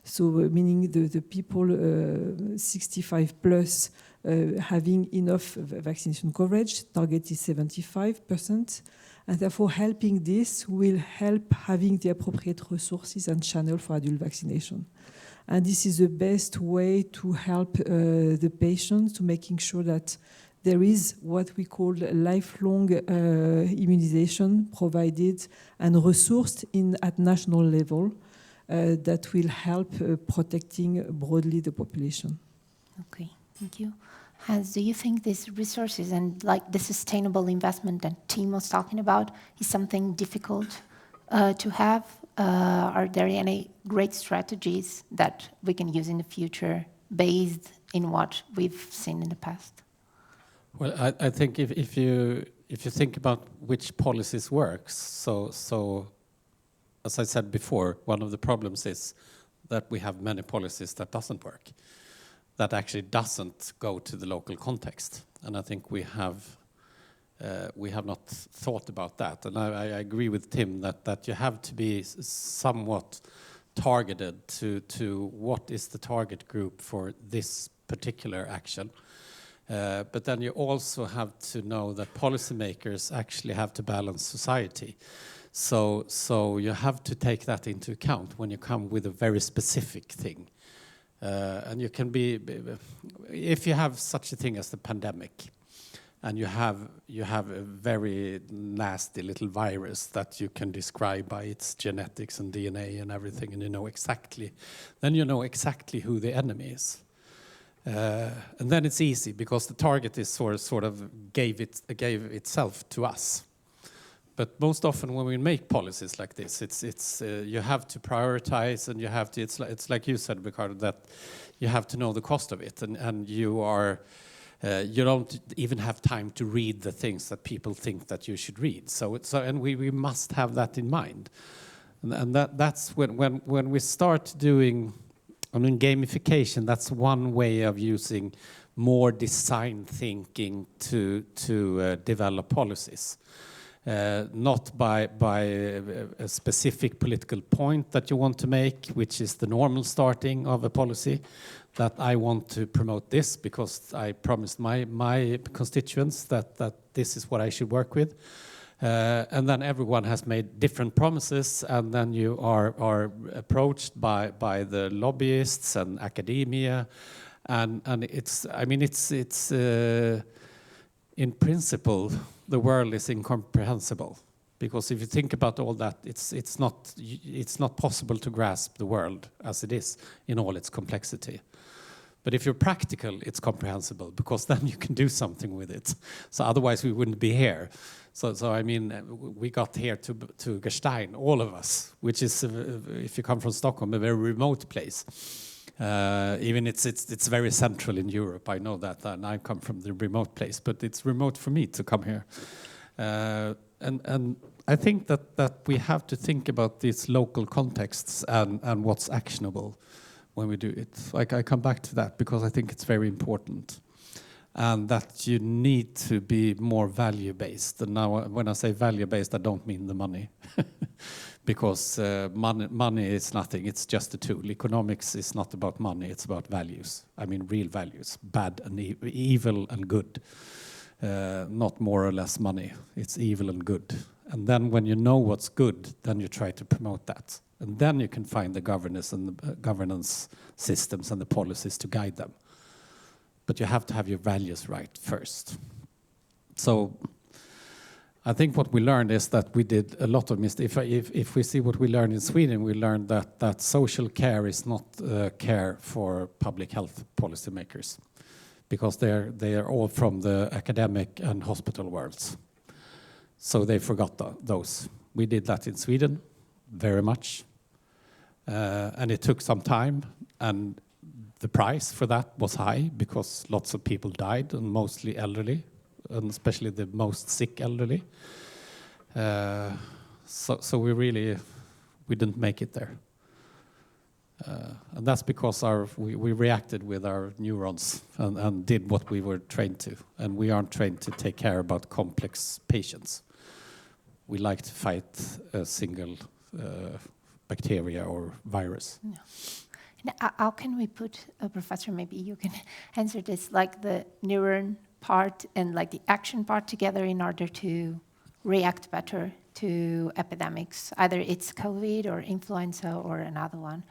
so meaning the people 65 plus having enough vaccination coverage. Target is 75%. And therefore, helping this will help having the appropriate resources and channel for adult vaccination. And this is the best way to help the patients to making sure that there is what we call lifelong immunization provided and resourced at national level that will help protecting broadly the population. Okay, thank you. Hans, do you think these resources and like the sustainable investment that Tim was talking about is something difficult to have? Are there any great strategies that we can use in the future based in what we've seen in the past? Well, I think if you think about which policies works, so as I said before, one of the problems is that we have many policies that doesn't work, that actually doesn't go to the local context, and I think we have not thought about that. And I agree with Tim that you have to be somewhat targeted to what is the target group for this particular action. But then you also have to know that policymakers actually have to balance society. So you have to take that into account when you come with a very specific thing. And you can be, if you have such a thing as the pandemic, and you have a very nasty little virus that you can describe by its genetics and DNA and everything, and you know exactly who the enemy is. And then it's easy because the target is sort of gave itself to us. But most often when we make policies like this, it's you have to prioritize, and you have to. It's like you said, Ricardo, that you have to know the cost of it, and you are. You don't even have time to read the things that people think that you should read. And we must have that in mind, and that's when we start doing. I mean, gamification. That's one way of using more design thinking to develop policies, not by a specific political point that you want to make, which is the normal starting of a policy. That I want to promote this because I promised my constituents that this is what I should work with. And then everyone has made different promises, and then you are approached by the lobbyists and academia, and it's in principle the world is incomprehensible, because if you think about all that, it's not possible to grasp the world as it is in all its complexity. But if you're practical, it's comprehensible, because then you can do something with it. So otherwise we wouldn't be here. So I mean, we got here to Gerstein, all of us, which is, if you come from Stockholm, a very remote place. Even it's very central in Europe. I know that, and I come from the remote place, but it's remote for me to come here. And I think that we have to think about these local contexts and what's actionable when we do it. Like, I come back to that because I think it's very important, and that you need to be more value-based. And now, when I say value-based, I don't mean the money, because money is nothing. It's just a tool. Economics is not about money. It's about values. I mean, real values, bad and evil and good, not more or less money. It's evil and good. And then when you know what's good, then you try to promote that. And then you can find the governance and the governance systems and the policies to guide them. But you have to have your values right first. So I think what we learned is that we did a lot of mistakes. If we see what we learned in Sweden, we learned that social care is not care for public health policymakers, because they are all from the academic and hospital worlds. So they forgot those. We did that in Sweden very much. And it took some time, and the price for that was high because lots of people died, and mostly elderly and especially the most sick elderly. So we didn't make it there. And that's because we reacted with our neurons and did what we were trained to. And we aren't trained to take care about complex patients. We like to fight a single bacteria or virus. No. And how can we put, Professor, maybe you can answer this, like the neuron part and like the action part together in order to react better to epidemics, either it's COVID or influenza or another one?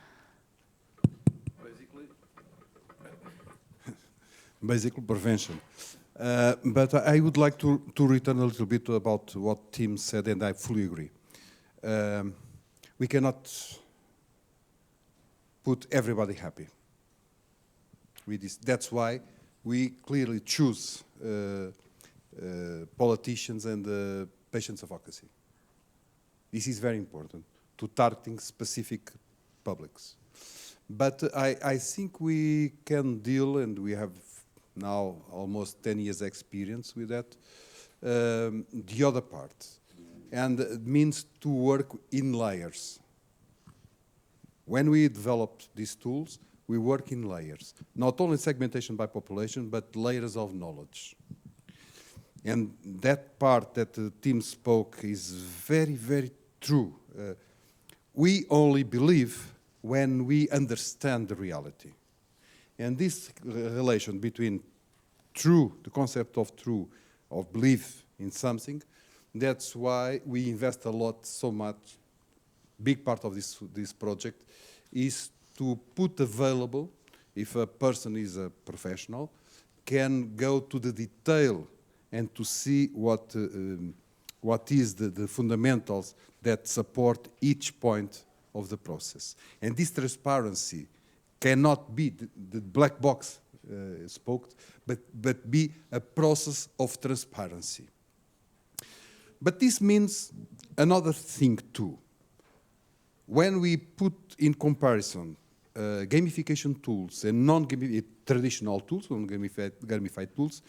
Basically prevention. But I would like to return a little bit about what Tim said, and I fully agree. We cannot put everybody happy with this. That's why we clearly choose politicians and patients advocacy. This is very important, to targeting specific publics. But I think we can deal, and we have now almost 10 years experience with that, the other part. And it means to work in layers. When we develop these tools, we work in layers. Not only segmentation by population, but layers of knowledge. And that part that the team spoke is very, very true. We only believe when we understand the reality. And this relation between true, the concept of true, of belief in something, that's why we invest a lot, so much. Big part of this project is to put available, if a person is a professional, can go to the detail and to see what is the fundamentals that support each point of the process. And this transparency cannot be the black box spoke, but be a process of transparency. But this means another thing too. When we put in comparison gamification tools and non-traditional tools, non-gamified tools,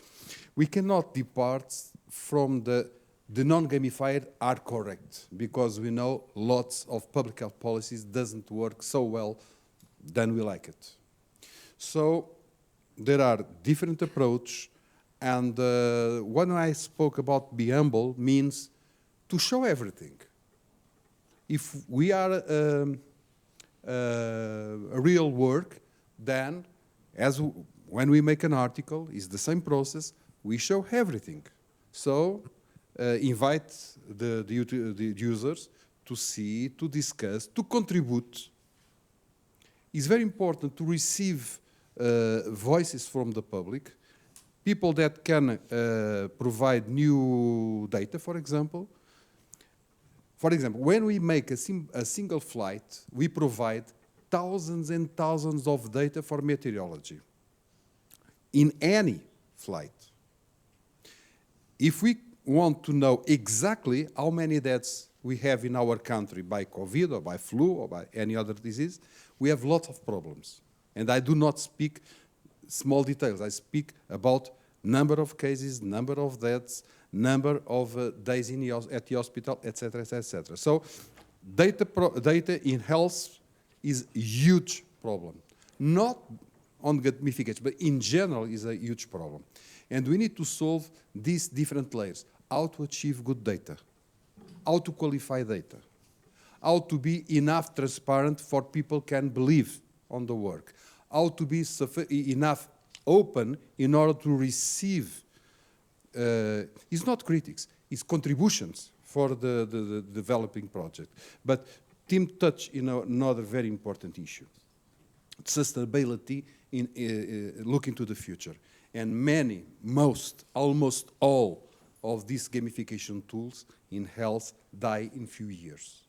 we cannot depart from the non-gamified are correct, because we know lots of public health policies doesn't work so well than we like it. So there are different approaches, and when I spoke about be humble means to show everything. If we are a real work, then when we make an article, it's the same process, we show everything. So invite the users to see, to discuss, to contribute. It's very important to receive voices from the public, people that can provide new data, for example. For example, when we make a single flight, we provide thousands and thousands of data for meteorology in any flight. If we want to know exactly how many deaths we have in our country by COVID or by flu or by any other disease, we have lots of problems. And I do not speak small details. I speak about number of cases, number of deaths, number of days at the hospital, etc., etc. So data in health is a huge problem. Not on gamification, but in general is a huge problem. And we need to solve these different layers. How to achieve good data, how to qualify data, how to be enough transparent for people can believe on the work, how to be enough open in order to receive, it's not critics, it's contributions for the developing project. But Tim touched on another very important issue, sustainability in looking to the future. And almost all of these gamification tools in health die in few years.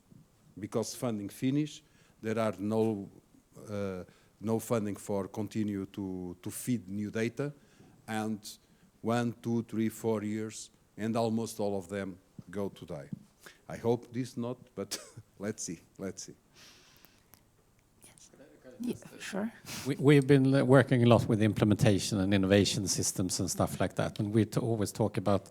Because funding finish, there are no funding for continue to feed new data, and 1, 2, 3, 4 years, and almost all of them go to die. I hope this not, but let's see. Can Yeah, sure. We've been working a lot with implementation and innovation systems and stuff like that. And we always talk about,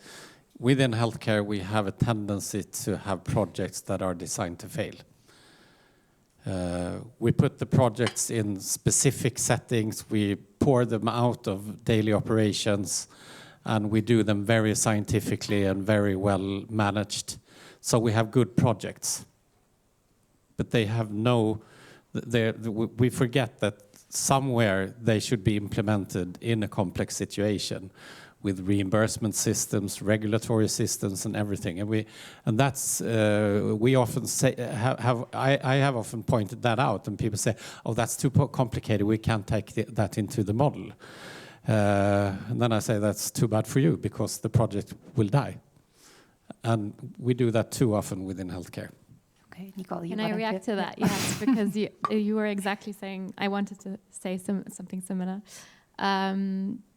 within healthcare, we have a tendency to have projects that are designed to fail. We put the projects in specific settings, we pour them out of daily operations, and we do them very scientifically and very well managed. So we have good projects. But they have we forget that somewhere they should be implemented in a complex situation with reimbursement systems, regulatory systems, and everything. And that's we often say I have often pointed that out, and people say, "Oh, that's too complicated. We can't take that into the model." And then I say, "That's too bad for you, because the project will die." And we do that too often within healthcare. Okay, Nicole, you Can I react to that? Yes, because you were exactly saying, I wanted to say something similar.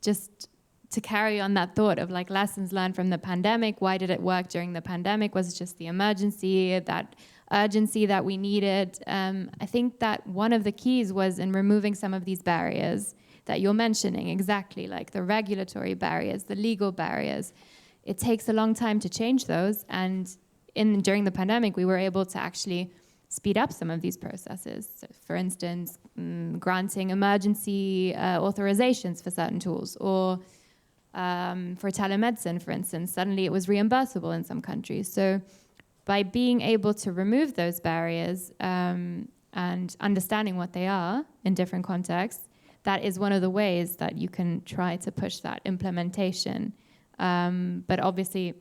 Just to carry on that thought of like lessons learned from the pandemic. Why did it work during the pandemic? Was it just the emergency, that urgency that we needed? I think that one of the keys was in removing some of these barriers that you're mentioning, exactly, like the regulatory barriers, the legal barriers. It takes a long time to change those, and during the pandemic, we were able to actually speed up some of these processes. So for instance, granting emergency authorizations for certain tools, or for telemedicine, for instance, suddenly it was reimbursable in some countries. So by being able to remove those barriers and understanding what they are in different contexts, that is one of the ways that you can try to push that implementation. But obviously,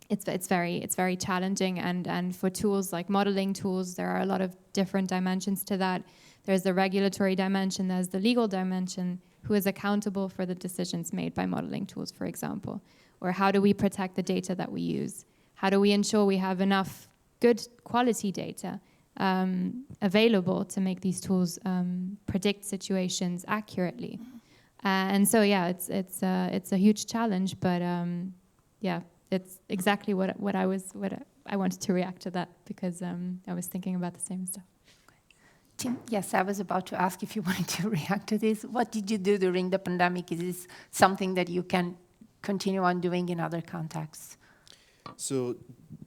it's very challenging, and for tools like modeling tools, there are a lot of different dimensions to that. There's the regulatory dimension, there's the legal dimension. Who is accountable for the decisions made by modeling tools, for example? Or how do we protect the data that we use? How do we ensure we have enough good quality data available to make these tools predict situations accurately? And so, yeah, it's a huge challenge, but yeah, it's exactly what I wanted to react to that, because I was thinking about the same stuff. Tim, yes, I was about to ask if you wanted to react to this. What did you do during the pandemic? Is this something that you can continue on doing in other contexts? So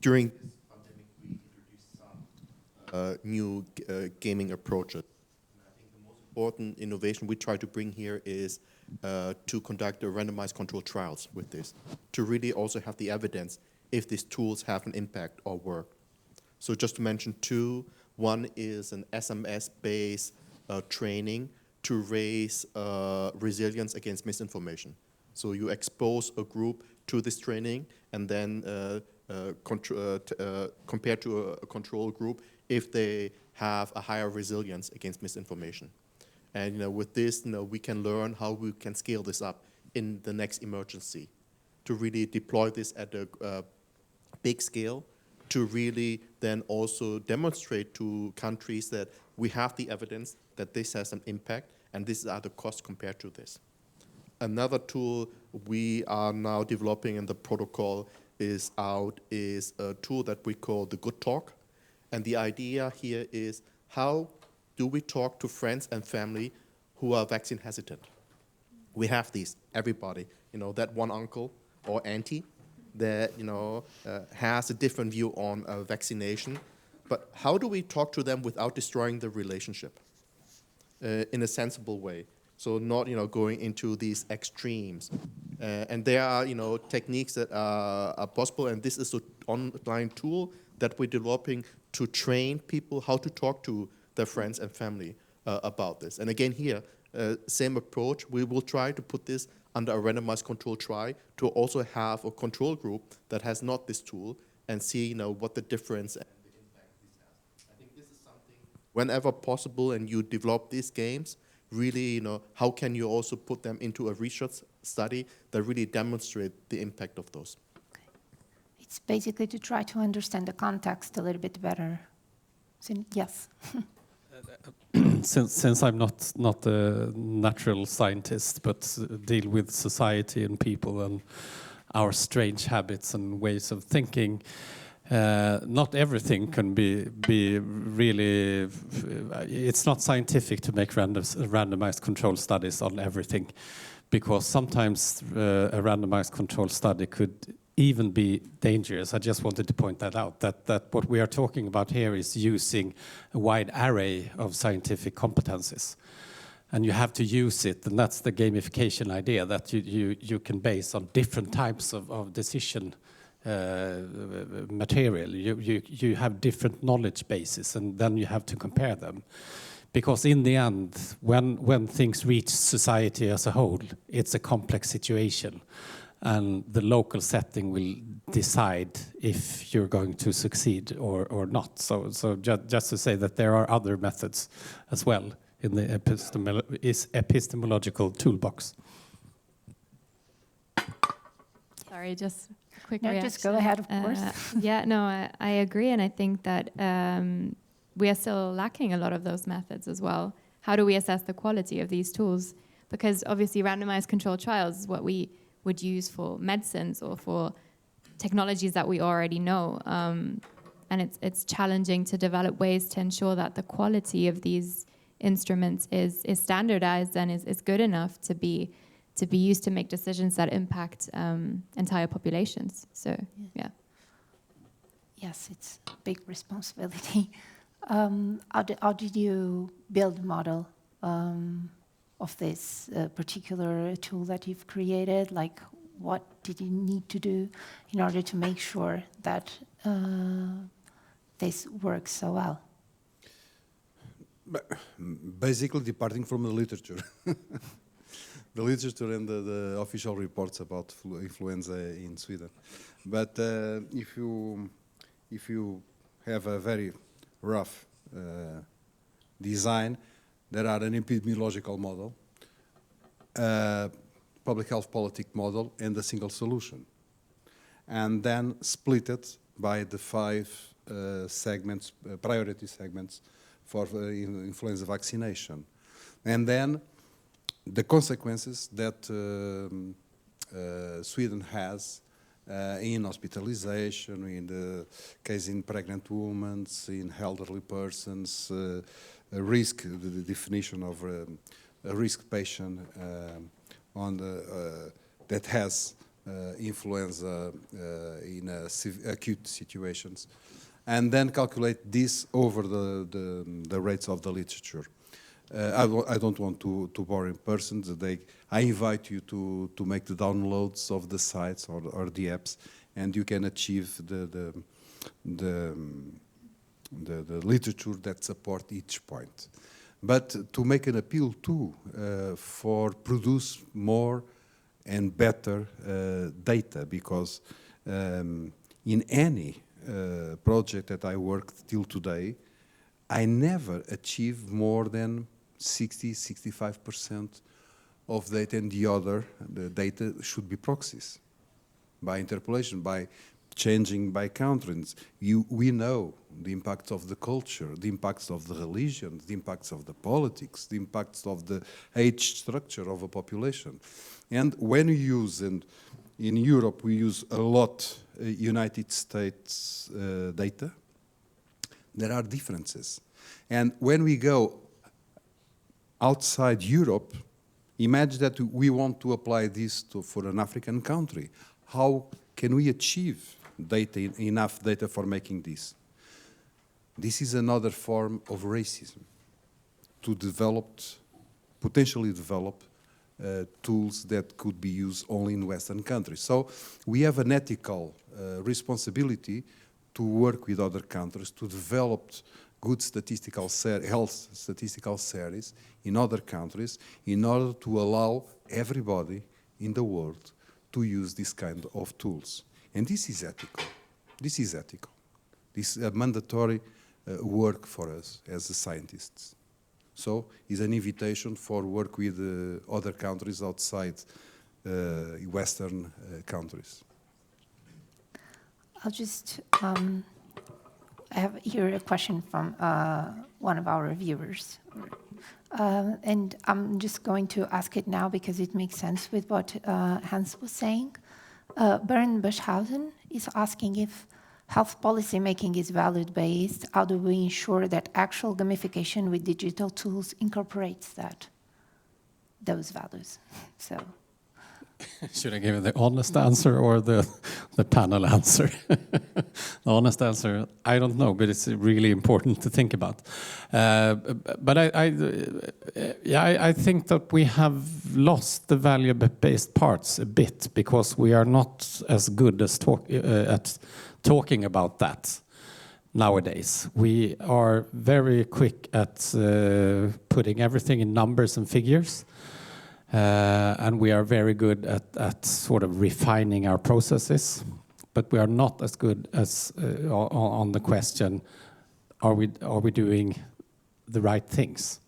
during this pandemic, we introduced some new gaming approaches. And I think the most important innovation we try to bring here is to conduct randomized controlled trials with this, to really also have the evidence if these tools have an impact or work. So just to mention two. One is an SMS-based training to raise resilience against misinformation. So you expose a group to this training, and then compared to a control group if they have a higher resilience against misinformation. And with this, we can learn how we can scale this up in the next emergency, to really deploy this at a big scale, to really then also demonstrate to countries that we have the evidence that this has an impact, and these are the costs compared to this. Another tool we are now developing, and the protocol is out, is a tool that we call the Good Talk. And the idea here is, how do we talk to friends and family who are vaccine hesitant? We have these, everybody, that one uncle or auntie that has a different view on vaccination, but how do we talk to them without destroying the relationship in a sensible way? So not going into these extremes, and there are techniques that are possible, and this is an online tool that we're developing to train people how to talk to their friends and family about this. And again here, same approach. We will try to put this under a randomized control trial to also have a control group that has not this tool, and see what the difference and the impact this has. I think this is something, whenever possible, and you develop these games, really, how can you also put them into a research study that really demonstrate the impact of those? Okay. It's basically to try to understand the context a little bit better. So, yes. Since I'm not a natural scientist, but deal with society and people and our strange habits and ways of thinking, not everything can be really. It's not scientific to make randomized control studies on everything, because sometimes a randomized control study could even be dangerous. I just wanted to point that out, that what we are talking about here is using a wide array of scientific competencies. And you have to use it, and that's the gamification idea, that you can base on different types of decision material. You have different knowledge bases, and then you have to compare them. Because in the end, when things reach society as a whole, it's a complex situation. And the local setting will decide if you're going to succeed or not. So just to say that there are other methods as well in the epistemological toolbox. Sorry, just a quick No, reaction. just go ahead, of course. Yeah, no, I agree, and I think that we are still lacking a lot of those methods as well. How do we assess the quality of these tools? Because obviously randomized controlled trials is what we would use for medicines or for technologies that we already know. And it's challenging to develop ways to ensure that the quality of these instruments is standardized and is good enough to be used to make decisions that impact entire populations. So, yeah. Yes, it's a big responsibility. How did you build a model of this particular tool that you've created? Like, what did you need to do in order to make sure that this works so well? Basically, departing from the literature. The literature and the official reports about influenza in Sweden. But if you have a very rough design, there are an epidemiological model, public health politic model, and a single solution. And then split it by the 5 segments, priority segments for influenza vaccination. And then the consequences that Sweden has in hospitalization, in the case in pregnant women, in elderly persons, risk, the definition of a risk patient on the, that has influenza in acute situations, and then calculate this over the rates of the literature. I don't want to bore in person. I invite you to make the downloads of the sites or the apps, and you can achieve the literature that support each point. But to make an appeal too for produce more and better data, because in any project that I worked till today, I never achieve more than 60–65% of data, and the data should be proxies by interpolation, by changing by countries. We know the impacts of the culture, the impacts of the religion, the impacts of the politics, the impacts of the age structure of a population. And when you use, and in Europe we use a lot United States data, there are differences. And when we go outside Europe, imagine that we want to apply this for an African country. How can we achieve data, enough data for making this? This is another form of racism, to potentially develop tools that could be used only in Western countries. So we have an ethical responsibility to work with other countries to develop good health statistical series in other countries in order to allow everybody in the world to use this kind of tools. And this is ethical. This is ethical. This is a mandatory work for us as scientists. So it's an invitation for work with other countries outside Western countries. I'll just, I have here a question from one of our viewers. And I'm just going to ask it now because it makes sense with what Hans was saying. Bernd Buschhausen is asking if Health policy making is value-based. How do we ensure that actual gamification with digital tools incorporates those values? So, should I give you the honest answer or the panel answer? The honest answer, I don't know, but it's really important to think about. But I think that we have lost the value-based parts a bit because we are not as good as at talking about that nowadays. We are very quick at putting everything in numbers and figures. And we are very good at sort of refining our processes, but we are not as good as on the question: are we doing the right things?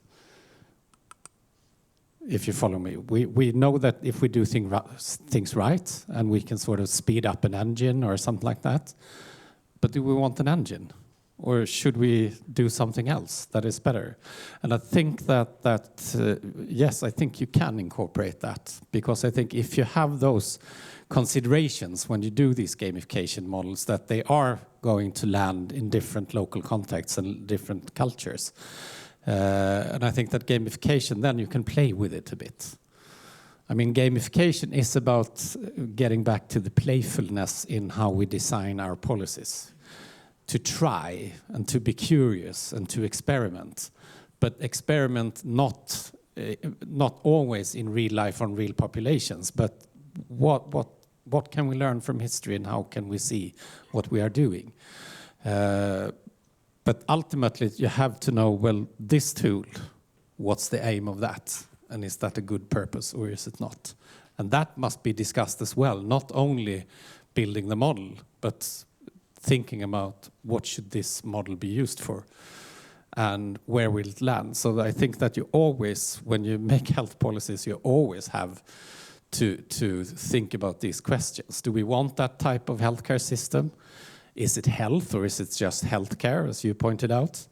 If you follow me, we know that if we do things right, and we can sort of speed up an engine or something like that. But do we want an engine? Or should we do something else that is better? And I think yes, I think you can incorporate that, because I think if you have those considerations when you do these gamification models, that they are going to land in different local contexts and different cultures. And I think that gamification, then you can play with it a bit. I mean, gamification is about getting back to the playfulness in how we design our policies. To try and to be curious and to experiment, but experiment not always in real life on real populations, but what can we learn from history and how can we see what we are doing? But ultimately, you have to know, well, this tool, what's the aim of that? And is that a good purpose or is it not? And that must be discussed as well, not only building the model, but thinking about what should this model be used for and where will it land. So I think that you always, when you make health policies, you always have to think about these questions. Do we want that type of healthcare system? Is it health or is it just healthcare, as you pointed out?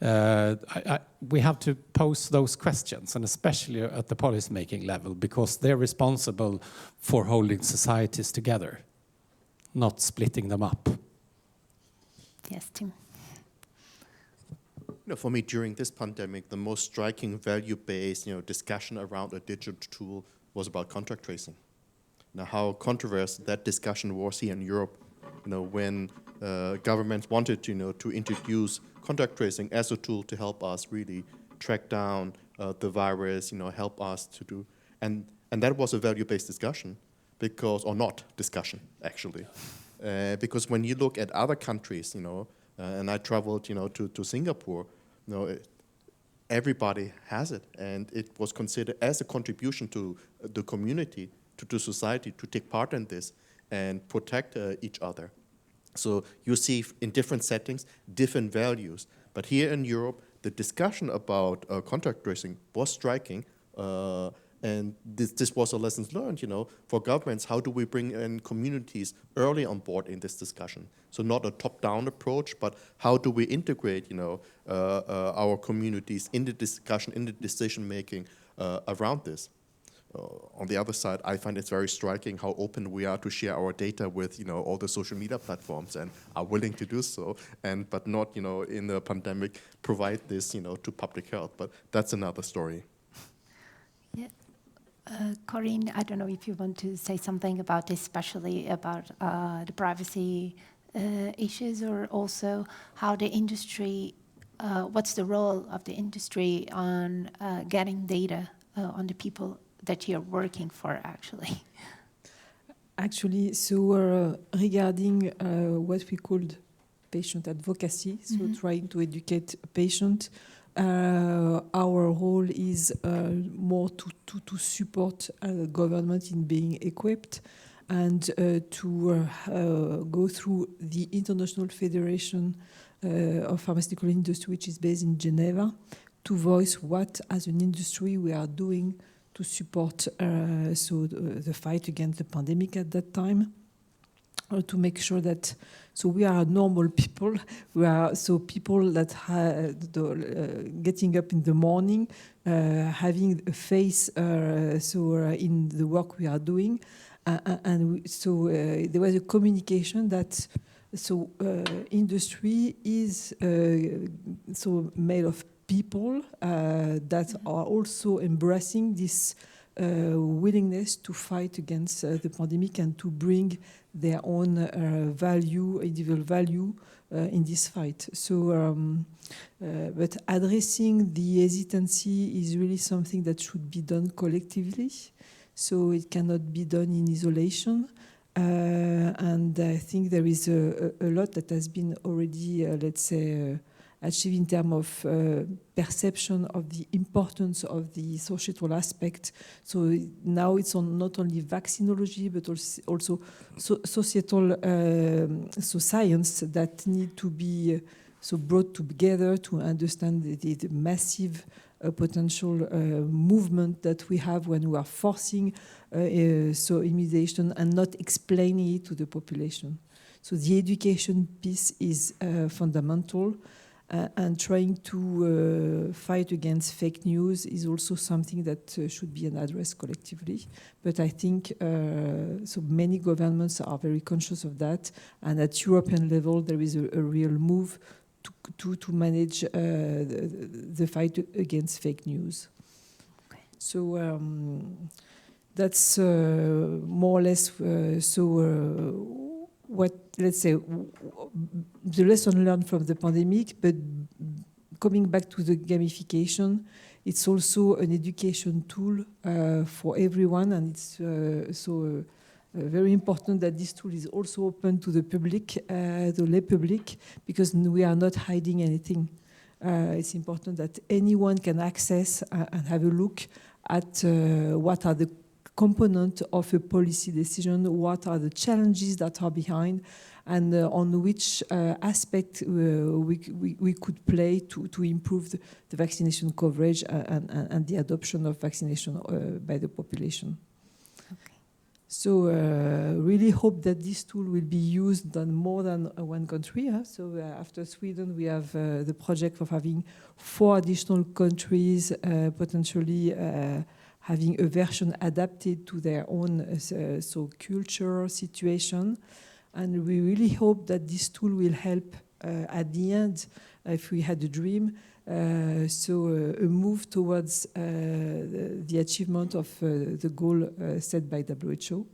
We have to pose those questions, and especially at the policy-making level, because they're responsible for holding societies together, not splitting them up. yes, Tim. For me, during this pandemic, the most striking value-based, discussion around a digital tool was about contact tracing. Now, how controversial that discussion was here in Europe, when governments wanted, to introduce contact tracing as a tool to help us really track down the virus, help us to do, and that was a value-based discussion, or not discussion, actually. Because when you look at other countries, and I traveled, to Singapore, everybody has it, and it was considered as a contribution to the community, to society, to take part in this and protect each other. So you see in different settings, different values. But here in Europe, the discussion about contact tracing was striking. And this was a lesson learned, for governments. How do we bring in communities early on board in this discussion? So not a top-down approach, but how do we integrate, our communities in the discussion, in the decision-making around this? On the other side, I find it's very striking how open we are to share our data with, all the social media platforms, and are willing to do so, but not, in the pandemic, provide this, to public health. But that's another story. Yeah. Corinne, I don't know if you want to say something about this, especially about the privacy issues, or also how the industry, what's the role of the industry on getting data on the people that you're working for, actually? Actually, so regarding what we called patient advocacy, so trying to educate patient, our role is more to support government in being equipped and to go through the International Federation of Pharmaceutical Industry, which is based in Geneva, to voice what, as an industry, we are doing to support the fight against the pandemic at that time, to make sure that, so we are normal people, we are people that getting up in the morning, having a face in the work we are doing, and there was a communication that So industry is so made of people that are also embracing this willingness to fight against the pandemic and to bring their own value, individual value in this fight. So, but addressing the hesitancy is really something that should be done collectively. So it cannot be done in isolation. And I think there is a lot that has been already, let's say, achieved in terms of perception of the importance of the societal aspect. So now it's on not only vaccinology, but also societal so science that need to be so brought together to understand the massive potential movement that we have when we are forcing so immunization and not explaining it to the population. So the education piece is fundamental, and trying to fight against fake news is also something that should be addressed collectively. But I think so many governments are very conscious of that, and at European level there is a real move to manage the fight against fake news. Okay. So that's more or less what, let's say, the lesson learned from the pandemic. But coming back to the gamification, it's also an education tool for everyone, and it's very important that this tool is also open to the public, the lay public, because we are not hiding anything. It's important that anyone can access and have a look at what are the components of a policy decision, what are the challenges that are behind, and on which aspect we could play to improve the vaccination coverage and the adoption of vaccination by the population. So really hope that this tool will be used in more than one country. So after Sweden, we have the project of having 4 additional countries potentially having a version adapted to their own so culture situation. And we really hope that this tool will help at the end, if we had a dream, so a move towards the achievement of the goal set by WHO,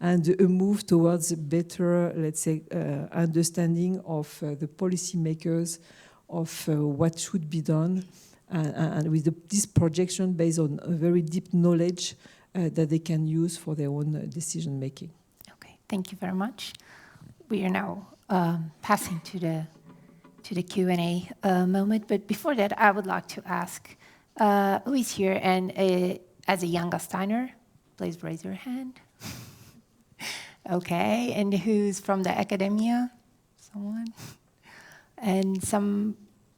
and a move towards a better, let's say, understanding of the policymakers of what should be done, and with this projection based on a very deep knowledge that they can use for their own decision making. Okay, thank you very much. We are now passing to the Q&A moment, but before that, I would like to ask who is here and as a young Steiner, please raise your hand. Okay, and who's from the academia? Someone? And some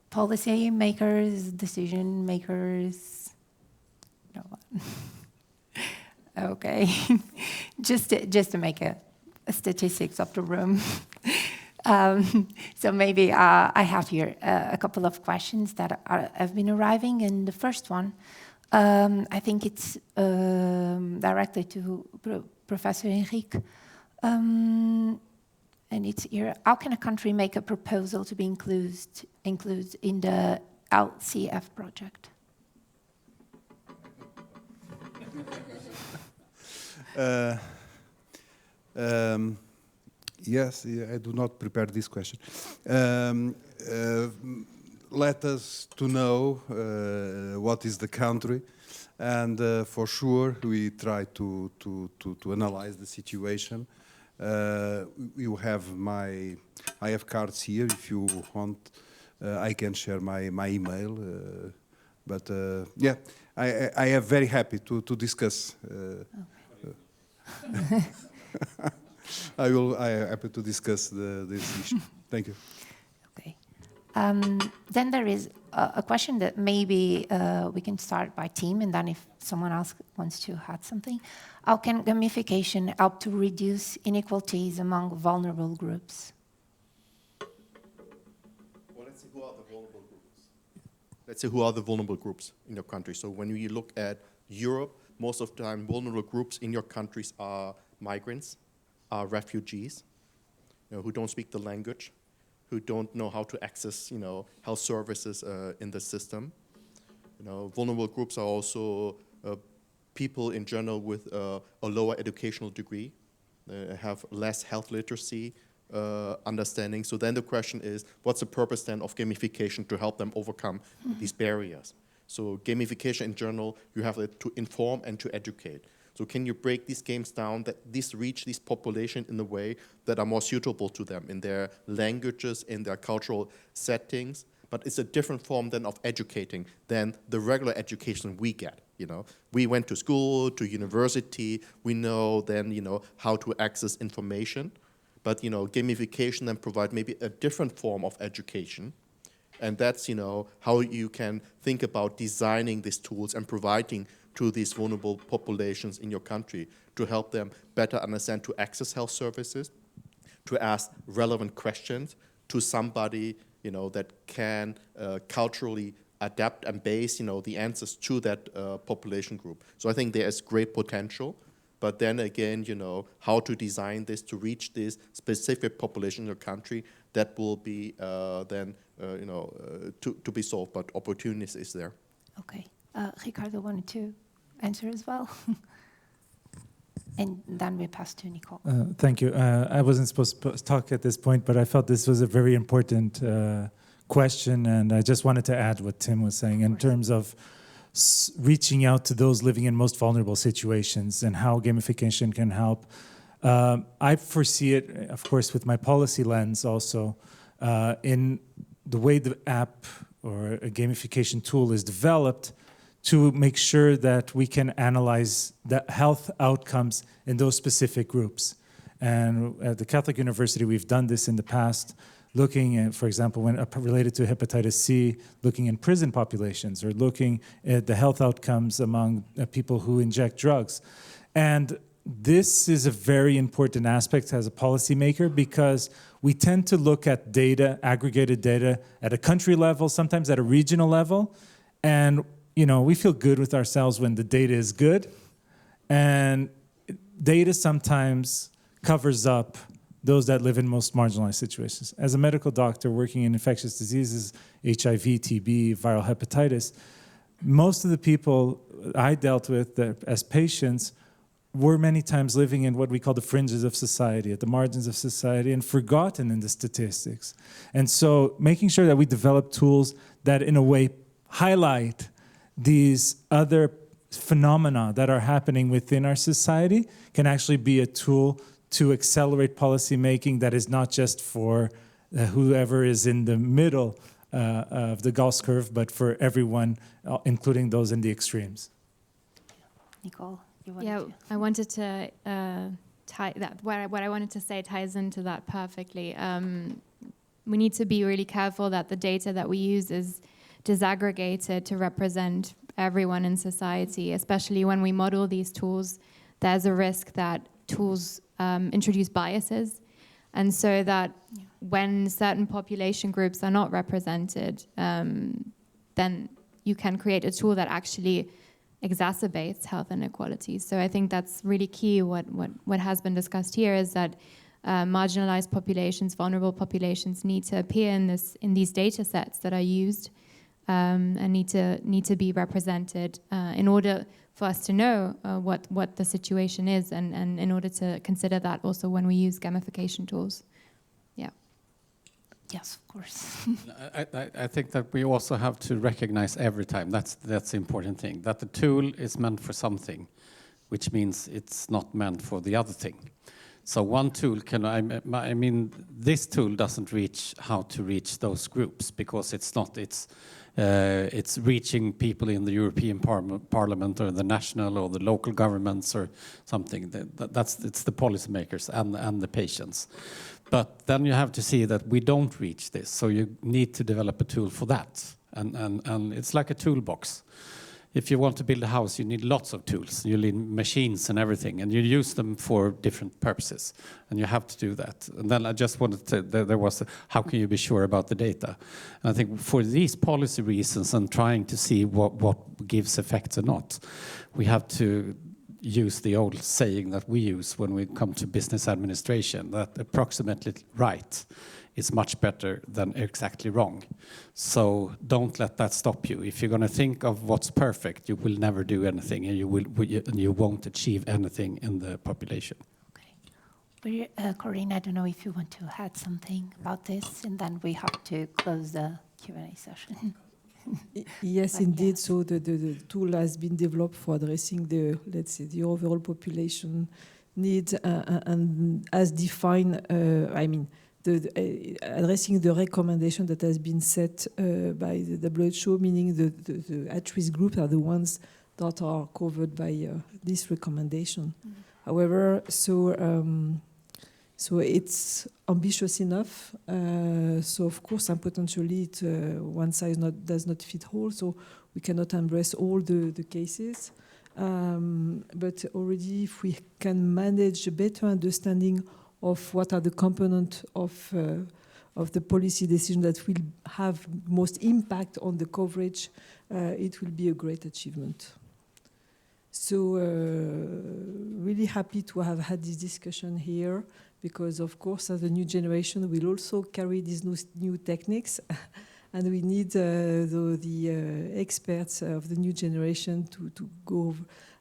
policy makers, decision makers? No one. Okay, just to make a statistics of the room. So maybe I have here a couple of questions that have been arriving, and the first one, I think it's directly to Professor Henrique, and it's here. How can a country make a proposal to be included in the LCF project? Yes, I do not prepare this question. Let us to know what is the country, and for sure we try to analyze the situation. You have I have cards here. If you want, I can share my email. But yeah, I am very happy to discuss. Okay. I am happy to discuss this issue. Thank you. Okay. Then there is a question that maybe we can start by team, and then if someone else wants to add something. How can gamification help to reduce inequalities among vulnerable groups? Well, let's see who are the vulnerable groups. Let's say who are the vulnerable groups in your country. So when you look at Europe, most of the time vulnerable groups in your countries are migrants, are refugees, who don't speak the language, who don't know how to access, health services in the system. Vulnerable groups are also people in general with a lower educational degree, have less health literacy understanding. So then the question is, what's the purpose then of gamification to help them overcome these barriers? So gamification in general, you have to inform and to educate. So can you break these games down that these reach this population in a way that are more suitable to them in their languages, in their cultural settings? But it's a different form then of educating than the regular education we get. We went to school, to university. We know then how to access information. But gamification then provide maybe a different form of education. And that's how you can think about designing these tools and providing to these vulnerable populations in your country to help them better understand, to access health services, to ask relevant questions to somebody that can culturally adapt and base the answers to that population group. So I think there is great potential. But then again, how to design this to reach this specific population in your country, that will be then, to be solved. But opportunities is there. Okay. Ricardo wanted to answer as well. And then we pass to Nicole. Thank you. I wasn't supposed to talk at this point, but I felt this was a very important question, and I just wanted to add what Tim was saying in terms of reaching out to those living in most vulnerable situations and how gamification can help. I foresee it, of course, with my policy lens also, in the way the app or a gamification tool is developed to make sure that we can analyze the health outcomes in those specific groups. And at the Catholic University, we've done this in the past, looking at, for example, when related to hepatitis C, looking in prison populations or looking at the health outcomes among people who inject drugs. And this is a very important aspect as a policymaker because we tend to look at data, aggregated data, at a country level, sometimes at a regional level, and we feel good with ourselves when the data is good, and data sometimes covers up those that live in most marginalized situations. As a medical doctor working in infectious diseases, HIV, TB, viral hepatitis, most of the people I dealt with as patients were many times living in what we call the fringes of society, at the margins of society, and forgotten in the statistics. And so making sure that we develop tools that in a way highlight these other phenomena that are happening within our society can actually be a tool to accelerate policy making that is not just for whoever is in the middle of the Gauss curve, but for everyone, including those in the extremes. Nicole, you wanted to? I wanted to tie that. What I wanted to say ties into that perfectly. We need to be really careful that the data that we use is disaggregated to represent everyone in society, especially when we model these tools. There's a risk that tools introduce biases, and so that when certain population groups are not represented, then you can create a tool that actually exacerbates health inequalities. So I think that's really key. What has been discussed here is that marginalized populations, vulnerable populations need to appear in these data sets that are used and need to be represented in order for us to know what the situation is, and in order to consider that also when we use gamification tools. Yeah. Yes, of course. I think that we also have to recognize every time, that's the important thing, that the tool is meant for something, which means it's not meant for the other thing. So one tool I mean, this tool doesn't reach how to reach those groups because it's reaching people in the European Parliament or the national or the local governments or something. It's the policymakers and the patients. But then you have to see that we don't reach this, so you need to develop a tool for that. And it's like a toolbox. If you want to build a house, you need lots of tools. You need machines and everything, and you use them for different purposes, and you have to do that. And then I just wanted to, there was, how can you be sure about the data? And I think for these policy reasons and trying to see what gives effects or not, we have to use the old saying that we use when we come to business administration, that approximately right is much better than exactly wrong. So don't let that stop you. If you're going to think of what's perfect, you will never do anything, and you won't achieve anything in the population. Okay. Corinne, I don't know if you want to add something about this, and then we have to close the Q&A session. Yes, But indeed. yeah. So the tool has been developed for addressing the, let's say, the overall population needs and as defined, I mean, addressing the recommendation that has been set by the WHO, meaning the at-risk groups are the ones that are covered by this recommendation. Mm. However, so it's ambitious enough. So of course, and potentially one size does not fit all. So we cannot embrace all the cases. But already, if we can manage a better understanding of what are the components of the policy decision that will have most impact on the coverage, it will be a great achievement. So really happy to have had this discussion here, because of course, as the new generation will also carry these new techniques, and we need the experts of the new generation to go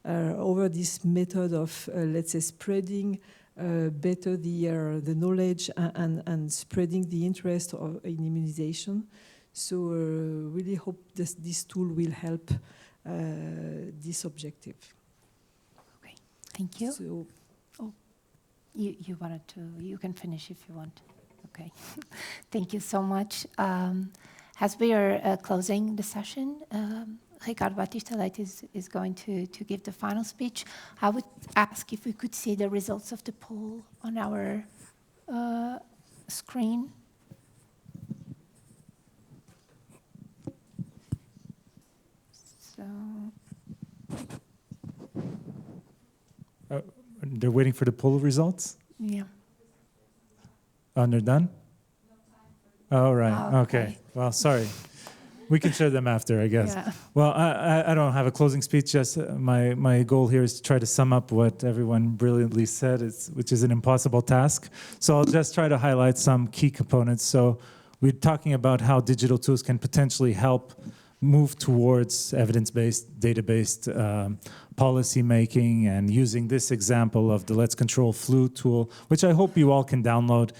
over this method of, let's say, spreading better the knowledge and spreading the interest in immunization. So really hope this tool will help this objective. Okay, thank you. So, You wanted to, you can finish if you want. Okay, thank you so much. As we are closing the session, RICARDO BAPTISTA LEITE is going to give the final speech. I would ask if we could see the results of the poll on our screen. So, They're waiting for the poll results? yeah. And they're done? Oh, right. Oh, Okay. Well, sorry. We can share them after, I guess. Yeah. Well, I don't have a closing speech. Just my goal here is to try to sum up what everyone brilliantly said, which is an impossible task. So I'll just try to highlight some key components. So we're talking about how digital tools can potentially help move towards evidence-based, data-based policy making, and using this example of the Let's Control Flu tool, which I hope you all can download.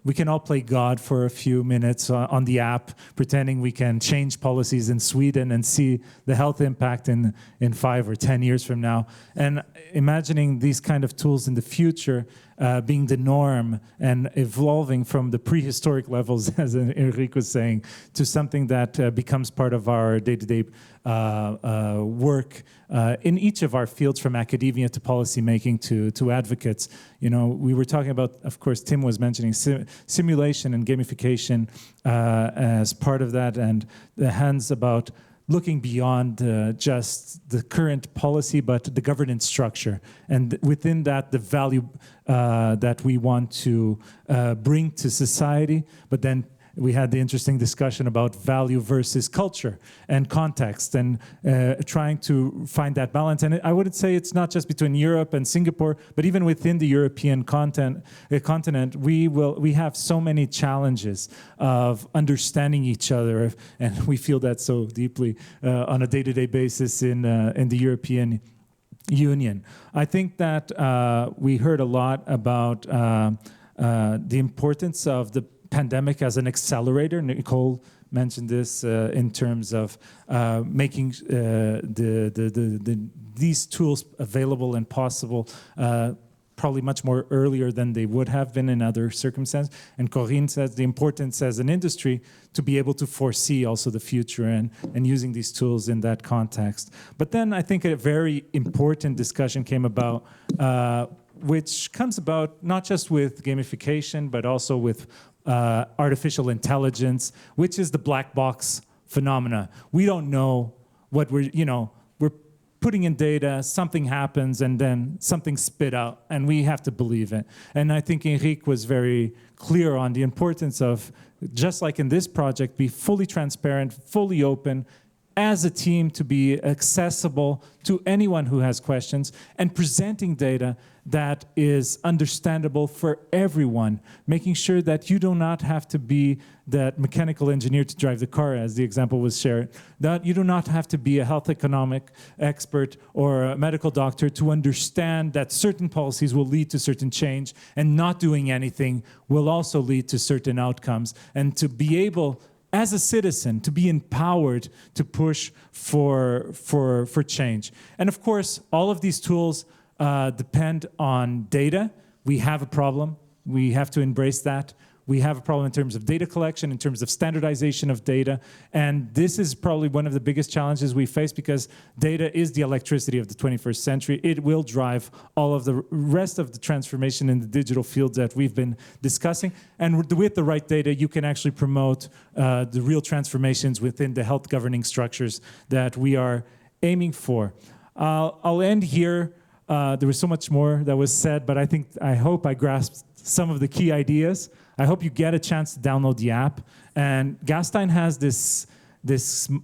We can all play God for a few minutes on the app, pretending we can change policies in Sweden and see the health impact in 5 or 10 years from now. And imagining these kind of tools in the future being the norm and evolving from the prehistoric levels, as Henrique was saying, to something that becomes part of our day-to-day work in each of our fields, from academia to policymaking to advocates. You know, we were talking about, of course, Tim was mentioning simulation and gamification as part of that, and the hands about looking beyond just the current policy, but the governance structure. And within that, the value that we want to bring to society, but then we had the interesting discussion about value versus culture and context, and trying to find that balance. And I wouldn't say it's not just between Europe and Singapore, but even within the European continent, we have so many challenges of understanding each other, and we feel that so deeply on a day-to-day basis in the European Union. I think that we heard a lot about the importance of the pandemic as an accelerator. Nicole mentioned this in terms of making these tools available and possible probably much more earlier than they would have been in other circumstances. And Corinne says the importance as an industry to be able to foresee also the future and using these tools in that context. But then I think a very important discussion came about which comes about not just with gamification, but also with artificial intelligence, which is the black box phenomena. We don't know what we're putting in data, something happens, and then something spit out, and we have to believe it. And I think Henrique was very clear on the importance of, just like in this project, be fully transparent, fully open, as a team to be accessible to anyone who has questions, and presenting data that is understandable for everyone, making sure that you do not have to be that mechanical engineer to drive the car, as the example was shared, that you do not have to be a health economic expert or a medical doctor to understand that certain policies will lead to certain change, and not doing anything will also lead to certain outcomes, and to be able, as a citizen, to be empowered to push for change. And of course, all of these tools depend on data. We have a problem. We have to embrace that. We have a problem in terms of data collection, in terms of standardization of data. And this is probably one of the biggest challenges we face, because data is the electricity of the 21st century. It will drive all of the rest of the transformation in the digital fields that we've been discussing. And with the right data, you can actually promote the real transformations within the health governing structures that we are aiming for. I'll end here. There was so much more that was said, but I hope I grasped some of the key ideas. I hope you get a chance to download the app. And Gastein has this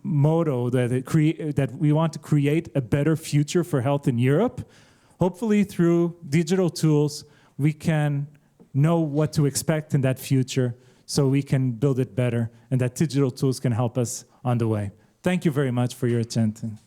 motto that we want to create a better future for health in Europe. Hopefully through digital tools, we can know what to expect in that future so we can build it better, and that digital tools can help us on the way. Thank you very much for your attention.